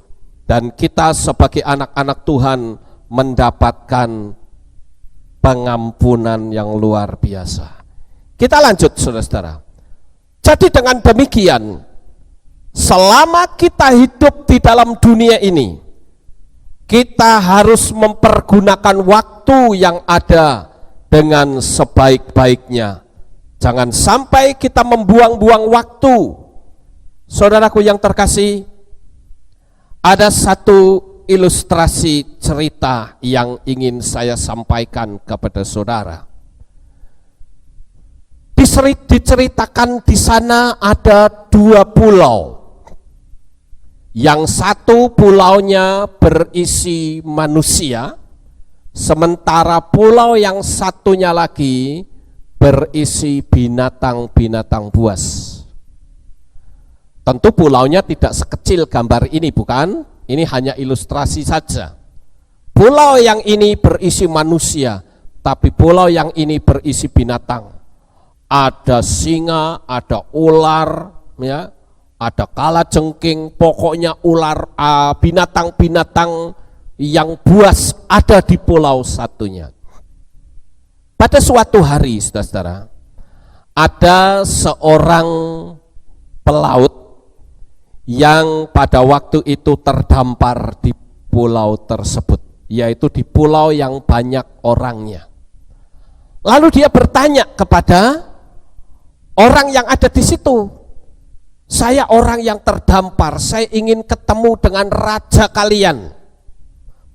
dan kita sebagai anak-anak Tuhan mendapatkan pengampunan yang luar biasa. Kita lanjut, saudara-saudara. Jadi dengan demikian, selama kita hidup di dalam dunia ini, kita harus mempergunakan waktu yang ada dengan sebaik-baiknya. Jangan sampai kita membuang-buang waktu. Saudaraku yang terkasih, ada satu ilustrasi cerita yang ingin saya sampaikan kepada saudara. Diceritakan di sana ada dua pulau. Yang satu pulaunya berisi manusia, sementara pulau yang satunya lagi berisi binatang-binatang buas. Tentu pulaunya tidak sekecil gambar ini, bukan? Ini hanya ilustrasi saja. Pulau yang ini berisi manusia, tapi pulau yang ini berisi binatang. Ada singa, ada ular, ya, ada kalajengking, pokoknya ular, binatang-binatang yang buas ada di pulau satunya. Pada suatu hari, saudara-saudara, ada seorang pelaut yang pada waktu itu terdampar di pulau tersebut, yaitu di pulau yang banyak orangnya. Lalu dia bertanya kepada orang yang ada di situ, saya orang yang terdampar, saya ingin ketemu dengan raja kalian.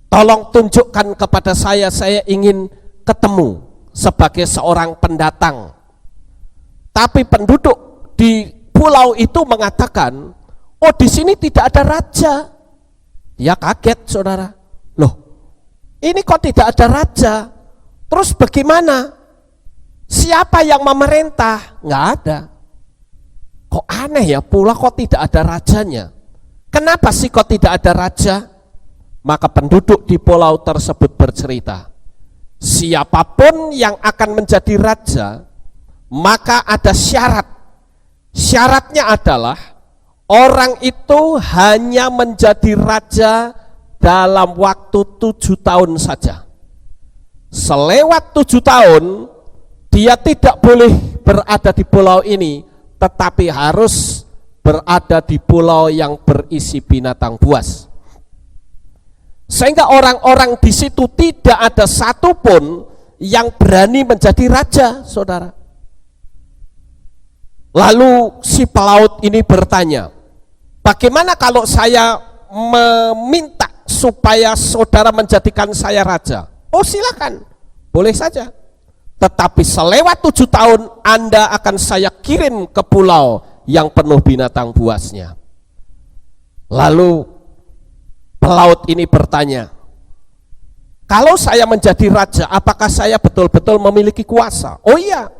Tolong tunjukkan kepada saya ingin ketemu. sebagai seorang pendatang. Tapi penduduk di pulau itu mengatakan, oh di sini tidak ada raja. Dia kaget, saudara. Loh, ini kok tidak ada raja? Terus bagaimana? Siapa yang memerintah? Nggak ada. Kok aneh ya, pulau kok tidak ada rajanya? Kenapa sih kok tidak ada raja? Maka penduduk di pulau tersebut bercerita, siapapun yang akan menjadi raja, maka ada syarat. Syaratnya adalah orang itu hanya menjadi raja dalam waktu 7 tahun saja. Selewat 7 tahun, dia tidak boleh berada di pulau ini, tetapi harus berada di pulau yang berisi binatang buas. Sehingga orang-orang di situ tidak ada satupun yang berani menjadi raja, saudara. Lalu si pelaut ini bertanya, bagaimana kalau saya meminta supaya saudara menjadikan saya raja? Oh silakan, boleh saja. Tetapi selewat 7 tahun Anda akan saya kirim ke pulau yang penuh binatang buasnya. Lalu pelaut ini bertanya, kalau saya menjadi raja, apakah saya betul-betul memiliki kuasa? Oh iya,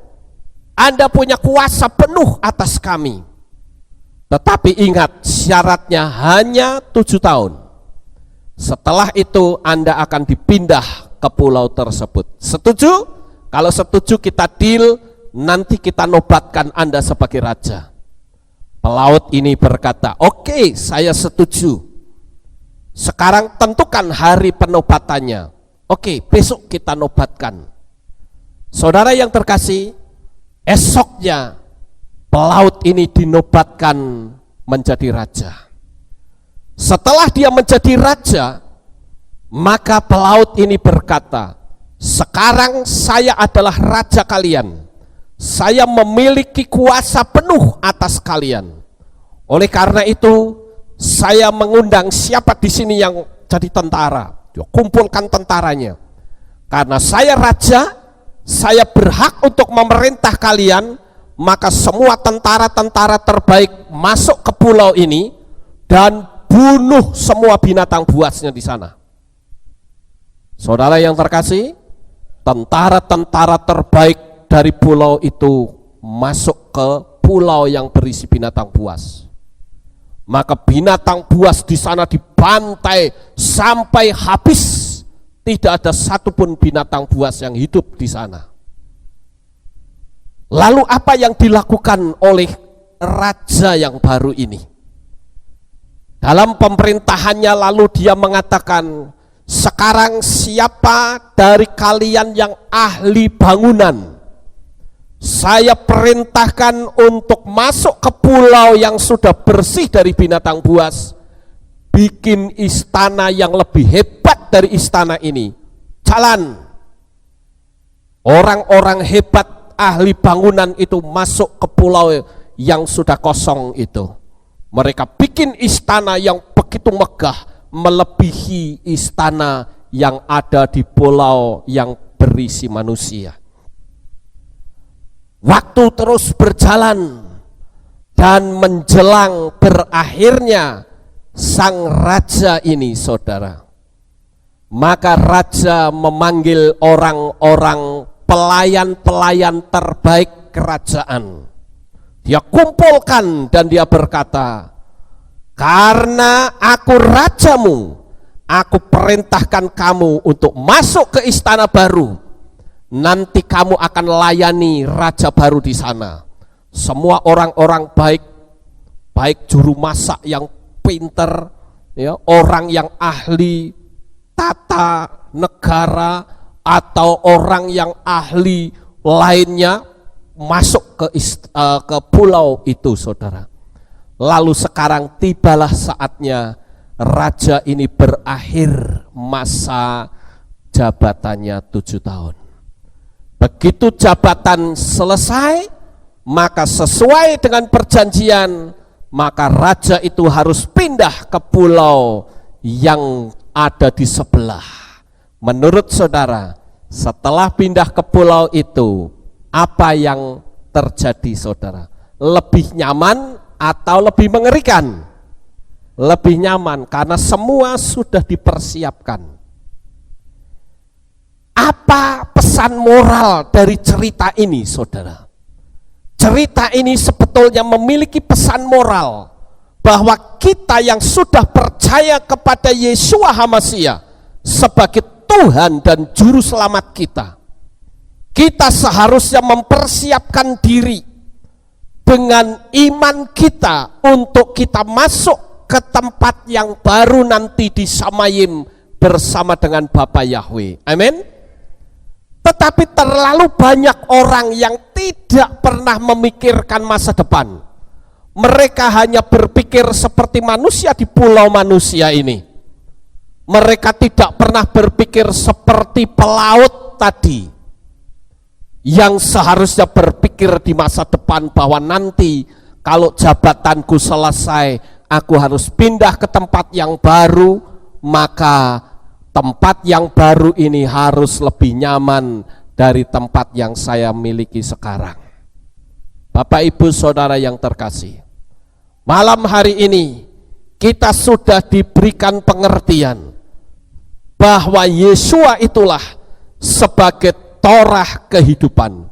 Anda punya kuasa penuh atas kami. Tetapi ingat, syaratnya hanya 7 tahun. Setelah itu Anda akan dipindah ke pulau tersebut. Setuju? Kalau setuju kita deal, nanti kita nobatkan Anda sebagai raja. Pelaut ini berkata, oke, saya setuju. Sekarang tentukan hari penobatannya. Oke, besok kita nobatkan. Saudara yang terkasih, esoknya pelaut ini dinobatkan menjadi raja. Setelah dia menjadi raja, maka pelaut ini berkata, sekarang saya adalah raja kalian. Saya memiliki kuasa penuh atas kalian. Oleh karena itu, saya mengundang siapa di sini yang jadi tentara, kumpulkan tentaranya. Karena saya raja, saya berhak untuk memerintah kalian, maka semua tentara-tentara terbaik masuk ke pulau ini dan bunuh semua binatang buasnya di sana. Saudara yang terkasih, tentara-tentara terbaik dari pulau itu masuk ke pulau yang berisi binatang buas. Maka binatang buas di sana dibantai sampai habis, tidak ada satupun binatang buas yang hidup di sana. Lalu apa yang dilakukan oleh raja yang baru ini? Dalam pemerintahannya lalu dia mengatakan, sekarang siapa dari kalian yang ahli bangunan, saya perintahkan untuk masuk ke pulau yang sudah bersih dari binatang buas, bikin istana yang lebih hebat dari istana ini. Jalan. Orang-orang hebat ahli bangunan itu masuk ke pulau yang sudah kosong itu. Mereka bikin istana yang begitu megah, melebihi istana yang ada di pulau yang berisi manusia. Waktu terus berjalan dan menjelang berakhirnya sang raja ini, saudara. Maka raja memanggil orang-orang pelayan-pelayan terbaik kerajaan. Dia kumpulkan dan dia berkata, karena aku rajamu, aku perintahkan kamu untuk masuk ke istana baru. Nanti kamu akan layani raja baru di sana. Semua orang-orang baik, baik juru masak yang pinter, ya, orang yang ahli tata negara atau orang yang ahli lainnya masuk ke pulau itu, saudara. Lalu sekarang tibalah saatnya raja ini berakhir masa jabatannya 7 tahun. Begitu jabatan selesai, maka sesuai dengan perjanjian, maka raja itu harus pindah ke pulau yang ada di sebelah. Menurut saudara, Setelah pindah ke pulau itu, apa yang terjadi saudara? Lebih nyaman atau lebih mengerikan? Lebih nyaman karena semua sudah dipersiapkan. Apa pesan moral dari cerita ini saudara? Cerita ini sebetulnya memiliki pesan moral bahwa kita yang sudah percaya kepada Yeshua HaMashiach sebagai Tuhan dan Juru Selamat kita seharusnya mempersiapkan diri dengan iman kita untuk kita masuk ke tempat yang baru nanti di Samayim bersama dengan Bapa Yahweh. Amin. Tetapi terlalu banyak orang yang tidak pernah memikirkan masa depan. Mereka hanya berpikir seperti manusia di pulau manusia ini. Mereka tidak pernah berpikir seperti pelaut tadi, yang seharusnya berpikir di masa depan bahwa nanti kalau jabatanku selesai, aku harus pindah ke tempat yang baru, maka tempat yang baru ini harus lebih nyaman dari tempat yang saya miliki sekarang. Bapak Ibu Saudara yang terkasih, malam hari ini kita sudah diberikan pengertian bahwa Yeshua itulah sebagai Torah kehidupan.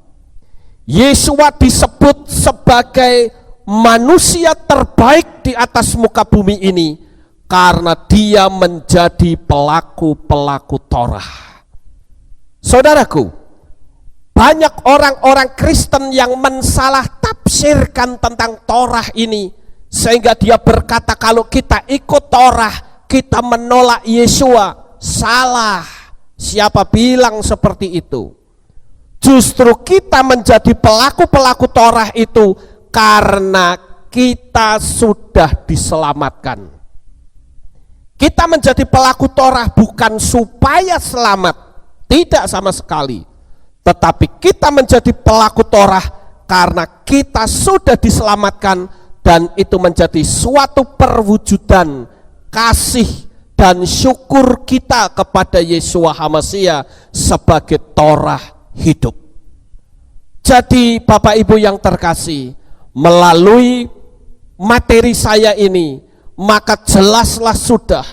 Yeshua disebut sebagai manusia terbaik di atas muka bumi ini karena dia menjadi pelaku-pelaku Torah. Saudaraku, banyak orang-orang Kristen yang mensalah tafsirkan tentang Torah ini sehingga dia berkata kalau kita ikut Torah kita menolak Yeshua. Salah. Siapa bilang seperti itu? Justru kita menjadi pelaku-pelaku Torah itu karena kita sudah diselamatkan. Kita menjadi pelaku Torah bukan supaya selamat, tidak sama sekali. Tetapi kita menjadi pelaku Torah karena kita sudah diselamatkan, dan itu menjadi suatu perwujudan kasih dan syukur kita kepada Yeshua HaMashiach sebagai Torah hidup. Jadi Bapak Ibu yang terkasih, melalui materi saya ini, maka jelaslah sudah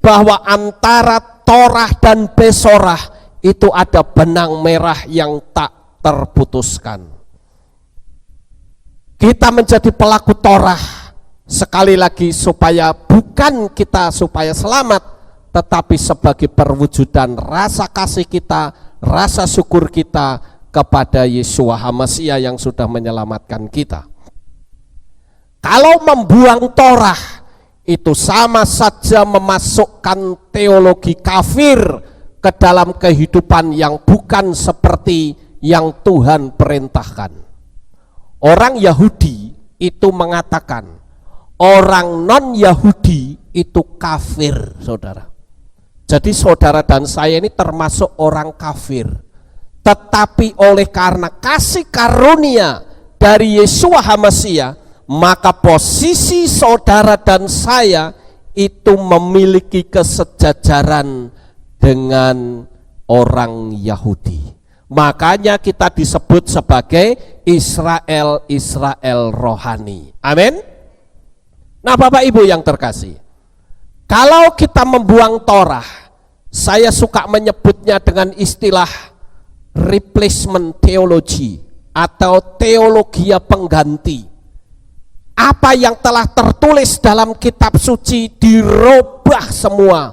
bahwa antara Torah dan Besorah itu ada benang merah yang tak terputuskan. Kita menjadi pelaku Torah sekali lagi supaya bukan kita supaya selamat, tetapi sebagai perwujudan rasa kasih kita, rasa syukur kita kepada Yeshua HaMashiach yang sudah menyelamatkan kita. Kalau membuang Torah itu sama saja memasukkan teologi kafir ke dalam kehidupan yang bukan seperti yang Tuhan perintahkan. Orang Yahudi itu mengatakan orang non-Yahudi itu kafir, saudara. Jadi saudara dan saya ini termasuk orang kafir. Tetapi oleh karena kasih karunia dari Yeshua HaMashiach, maka posisi saudara dan saya itu memiliki kesejajaran dengan orang Yahudi. Makanya kita disebut sebagai Israel rohani. Amin. Nah Bapak Ibu yang terkasih, kalau kita membuang Torah, saya suka menyebutnya dengan istilah replacement theology atau teologi pengganti. Apa yang telah tertulis dalam kitab suci dirubah semua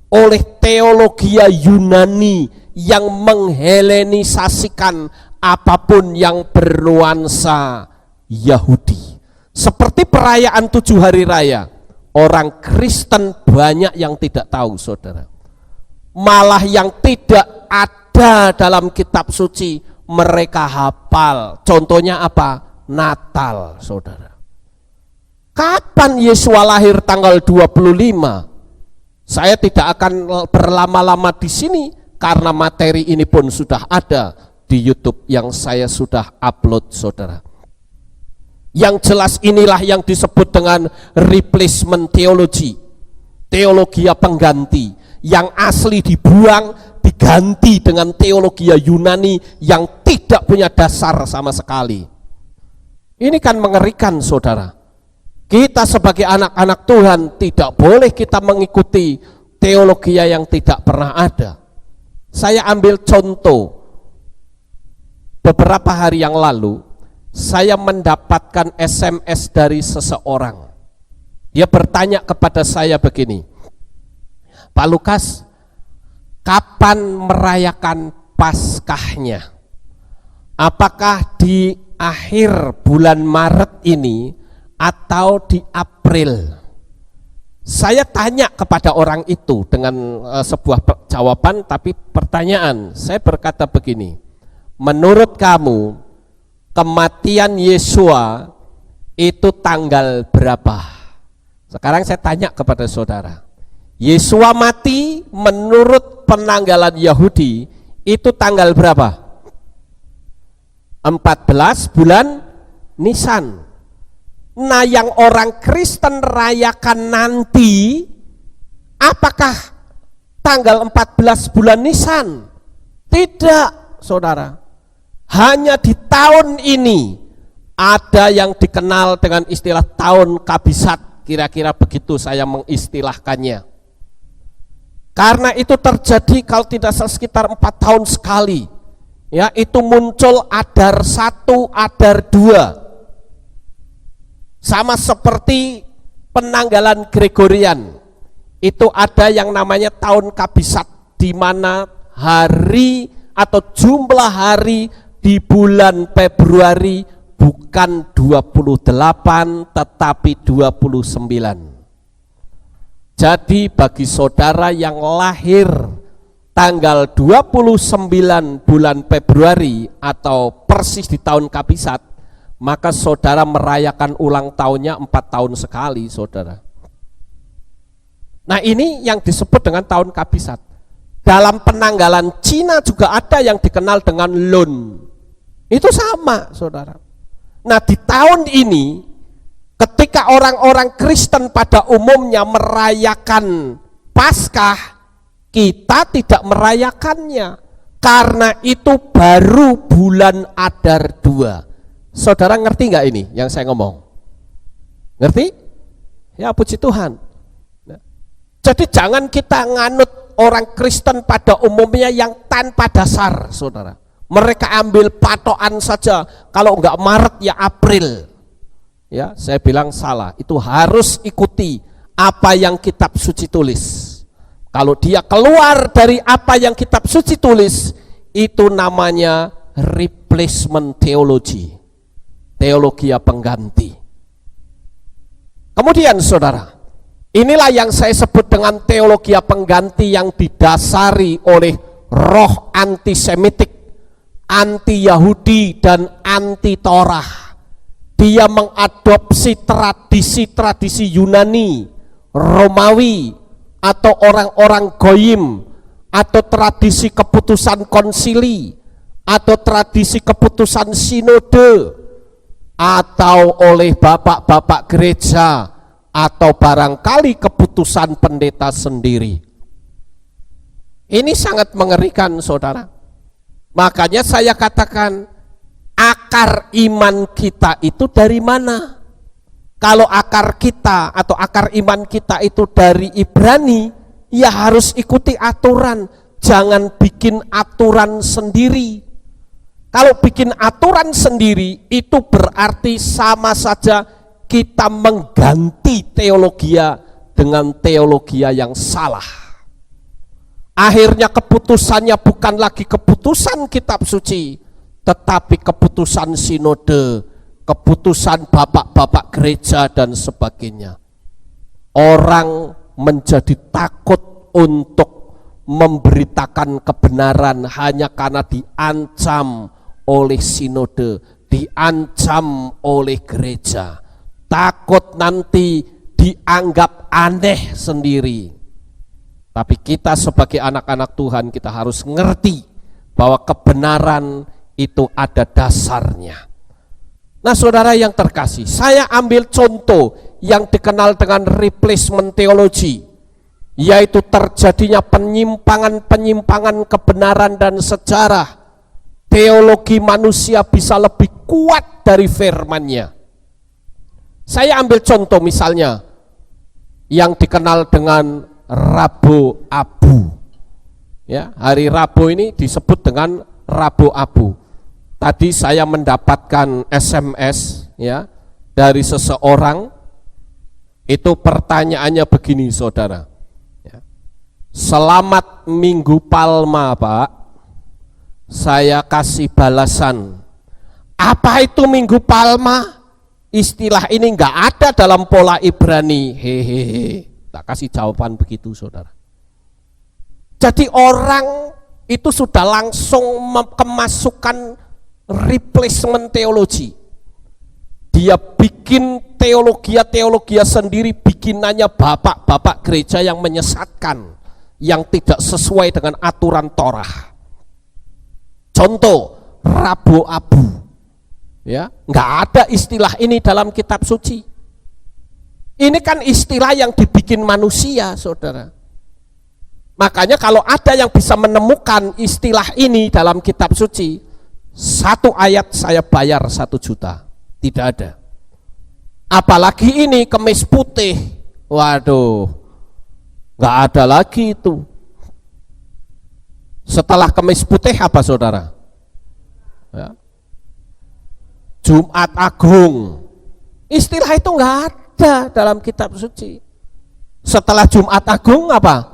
oleh teologi Yunani yang menghelenisasikan apapun yang bernuansa Yahudi. Seperti perayaan 7 hari raya, orang Kristen banyak yang tidak tahu, saudara. Malah yang tidak ada dalam kitab suci mereka hafal. Contohnya apa? Natal, saudara. Kapan Yeshua lahir tanggal 25? Saya tidak akan berlama-lama di sini karena materi ini pun sudah ada di YouTube yang saya sudah upload, saudara. Yang jelas inilah yang disebut dengan replacement theology, teologi pengganti, yang asli dibuang diganti dengan teologi Yunani yang tidak punya dasar sama sekali. Ini kan mengerikan, saudara. Kita sebagai anak-anak Tuhan tidak boleh kita mengikuti teologi yang tidak pernah ada. Saya ambil contoh. Beberapa hari yang lalu, saya mendapatkan SMS dari seseorang. Dia bertanya kepada saya begini, Pak Lukas, kapan merayakan Paskahnya? Apakah di akhir bulan Maret ini atau di April? Saya tanya kepada orang itu dengan sebuah jawaban tapi pertanyaan. Saya berkata begini, menurut kamu kematian Yesua itu tanggal berapa? Sekarang saya tanya kepada saudara, Yesua mati menurut penanggalan Yahudi itu tanggal berapa? 14 bulan Nisan. Nah, yang orang Kristen rayakan nanti, apakah tanggal 14 bulan Nisan? Tidak, saudara. Hanya di tahun ini ada yang dikenal dengan istilah tahun kabisat, kira-kira begitu saya mengistilahkannya. Karena itu terjadi kalau tidak salah sekitar 4 tahun sekali. Ya, itu muncul Adar 1, Adar 2. Sama seperti penanggalan Gregorian. Itu ada yang namanya tahun kabisat, di mana hari atau jumlah hari di bulan Februari bukan 28 tetapi 29. Jadi bagi saudara yang lahir tanggal 29 bulan Februari atau persis di tahun kabisat, maka saudara merayakan ulang tahunnya 4 tahun sekali, saudara. Nah, ini yang disebut dengan tahun kabisat. Dalam penanggalan Cina juga ada yang dikenal dengan Lun. Itu sama, saudara. Nah, di tahun ini ketika orang-orang Kristen pada umumnya merayakan Paskah, kita tidak merayakannya karena itu baru bulan Adar 2. Saudara ngerti nggak ini yang saya ngomong? Ngerti? Ya, puji Tuhan. Jadi jangan kita nganut orang Kristen pada umumnya yang tanpa dasar, saudara. Mereka ambil patokan saja, kalau enggak Maret ya April. Ya, saya bilang salah. Itu harus ikuti apa yang kitab suci tulis. Kalau dia keluar dari apa yang kitab suci tulis, itu namanya replacement theology. Teologi pengganti. Kemudian saudara, inilah yang saya sebut dengan teologi pengganti yang didasari oleh roh antisemitik, anti Yahudi dan anti Torah. Dia mengadopsi tradisi-tradisi Yunani, Romawi, atau orang-orang Goyim, atau tradisi keputusan konsili, atau tradisi keputusan sinode, atau oleh bapak-bapak gereja, atau barangkali keputusan pendeta sendiri. Ini sangat mengerikan, saudara. Makanya saya katakan, akar iman kita itu dari mana? Kalau akar kita atau akar iman kita itu dari Ibrani, ya harus ikuti aturan, jangan bikin aturan sendiri. Kalau bikin aturan sendiri, itu berarti sama saja kita mengganti teologia dengan teologia yang salah. Akhirnya keputusannya bukan lagi keputusan kitab suci, tetapi keputusan sinode, keputusan bapak-bapak gereja dan sebagainya. Orang menjadi takut untuk memberitakan kebenaran hanya karena diancam oleh sinode, diancam oleh gereja, takut nanti dianggap aneh sendiri. Tapi kita sebagai anak-anak Tuhan, kita harus ngerti bahwa kebenaran itu ada dasarnya. Nah, saudara yang terkasih, saya ambil contoh yang dikenal dengan replacement theology. yaitu terjadinya penyimpangan-penyimpangan kebenaran dan sejarah, teologi manusia bisa lebih kuat dari firman-Nya. Saya ambil contoh misalnya yang dikenal dengan Rabu Abu. Ya, hari Rabu ini disebut dengan Rabu Abu. Tadi saya mendapatkan SMS ya dari seseorang, itu pertanyaannya begini saudara. Ya. Selamat Minggu Palma Pak. Saya kasih balasan. Apa itu Minggu Palma? Istilah ini enggak ada dalam pola Ibrani. Hehehe. Tak kasih jawaban begitu saudara. Jadi orang itu sudah langsung kemasukan replacement teologi. Dia bikin teologia sendiri, bikinannya bapak-bapak gereja yang menyesatkan, yang tidak sesuai dengan aturan Torah. Contoh, Rabu Abu. Ya, nggak ada istilah ini dalam kitab suci. Ini kan istilah yang dibikin manusia, saudara. Makanya kalau ada yang bisa menemukan istilah ini dalam kitab suci, satu ayat saya bayar 1 juta. Tidak ada. Apalagi ini kemis putih. Waduh, nggak ada lagi itu. Setelah kemis putih apa saudara? Ya. Jumat Agung. Istilah itu nggak ada dalam kitab suci. Setelah Jumat Agung apa?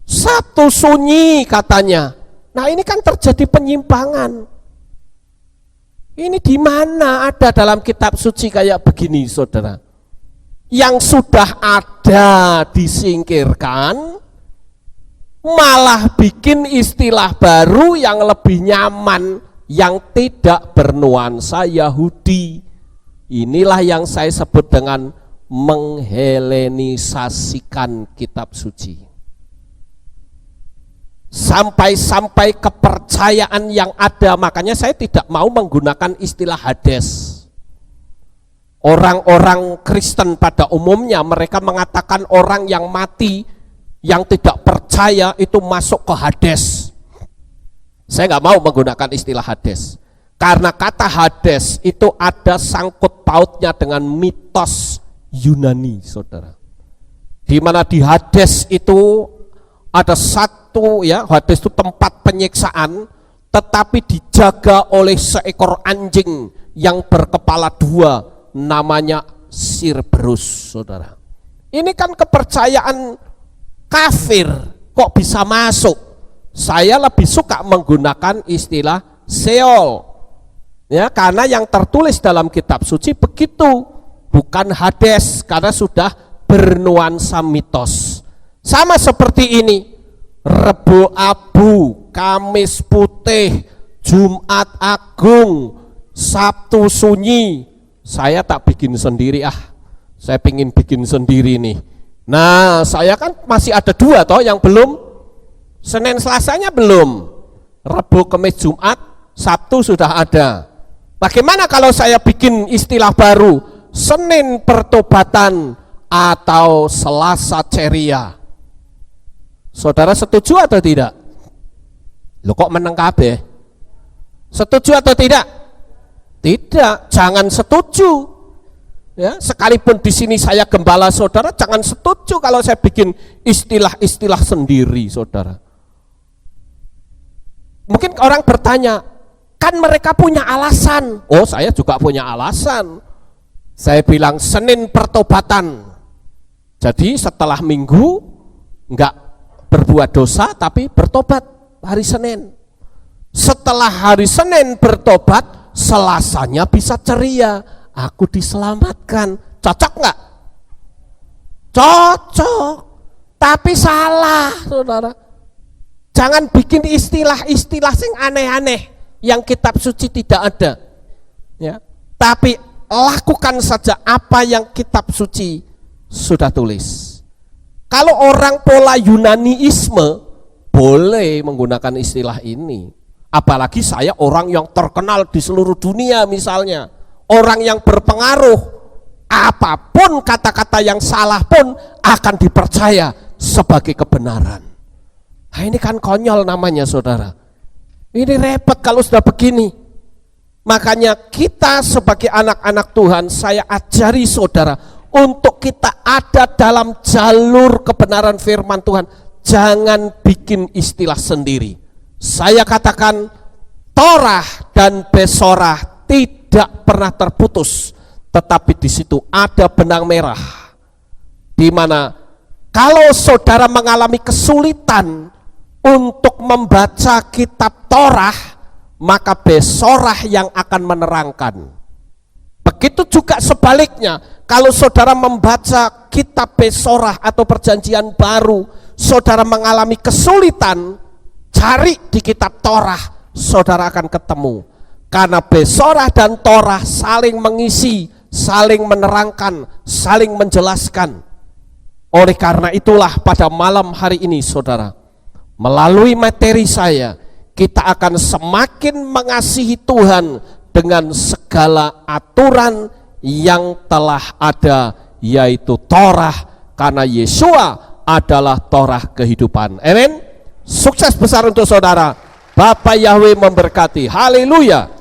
Sabtu Sunyi katanya. Nah ini kan terjadi penyimpangan. Ini di mana ada dalam kitab suci kayak begini saudara? Yang sudah ada disingkirkan, malah bikin istilah baru yang lebih nyaman, yang tidak bernuansa Yahudi. Inilah yang saya sebut dengan menghelenisasikan kitab suci. Sampai-sampai kepercayaan yang ada, makanya saya tidak mau menggunakan istilah Hades. Orang-orang Kristen pada umumnya mereka mengatakan orang yang mati, yang tidak percaya itu masuk ke Hades. Saya nggak mau menggunakan istilah Hades, karena kata Hades itu ada sangkut pautnya dengan mitos Yunani, saudara. Di mana di Hades itu ada satu ya, Hades itu tempat penyiksaan, tetapi dijaga oleh seekor anjing yang berkepala 2, namanya Cerberus, saudara. Ini kan kepercayaan kafir, kok bisa masuk? Saya lebih suka menggunakan istilah Seol, ya, karena yang tertulis dalam kitab suci begitu, bukan Hades, karena sudah bernuansa mitos. Sama seperti ini, Rebo Abu, Kamis Putih, Jumat Agung, Sabtu Sunyi. Saya tak bikin sendiri saya pengen bikin sendiri nih. Nah saya kan masih ada 2 toh yang belum. Senin Selasanya belum, Rebo Kamis Jumat, Sabtu sudah ada. Bagaimana kalau saya bikin istilah baru, Senin Pertobatan atau Selasa Ceria? Saudara setuju atau tidak? Loh kok meneng kabeh? Setuju atau tidak? Tidak, jangan setuju. Ya, sekalipun di sini saya gembala saudara, jangan setuju kalau saya bikin istilah-istilah sendiri, saudara. Mungkin orang bertanya, kan mereka punya alasan. Oh, saya juga punya alasan. Saya bilang Senin Pertobatan. Jadi setelah Minggu enggak berbuat dosa tapi bertobat hari Senin. Setelah hari Senin bertobat, Selasanya bisa ceria, aku diselamatkan. Cocok nggak? Cocok, tapi salah, saudara. Jangan bikin istilah-istilah yang aneh-aneh yang kitab suci tidak ada, ya. Tapi lakukan saja apa yang kitab suci sudah tulis. Kalau orang pola Yunaniisme boleh menggunakan istilah ini. Apalagi saya orang yang terkenal di seluruh dunia misalnya. Orang yang berpengaruh, apapun kata-kata yang salah pun akan dipercaya. sebagai kebenaran. Nah, ini kan konyol namanya, saudara. Ini repot kalau sudah begini. Makanya kita sebagai anak-anak Tuhan, saya ajari saudara untuk kita ada dalam jalur kebenaran firman Tuhan. Jangan bikin istilah sendiri. Saya katakan Torah dan Besorah tidak pernah terputus, tetapi di situ ada benang merah, di mana kalau saudara mengalami kesulitan untuk membaca kitab Torah, maka Besorah yang akan menerangkan. Begitu juga sebaliknya, kalau saudara membaca kitab Besorah atau Perjanjian Baru, saudara mengalami kesulitan, cari di kitab Torah, saudara akan ketemu. Karena Besorah dan Torah saling mengisi, saling menerangkan, saling menjelaskan. Oleh karena itulah pada malam hari ini, saudara, melalui materi saya, kita akan semakin mengasihi Tuhan dengan segala aturan yang telah ada, yaitu Torah, karena Yesua adalah Torah kehidupan. Amin. Sukses besar untuk saudara. Bapak Yahweh memberkati. Haleluya.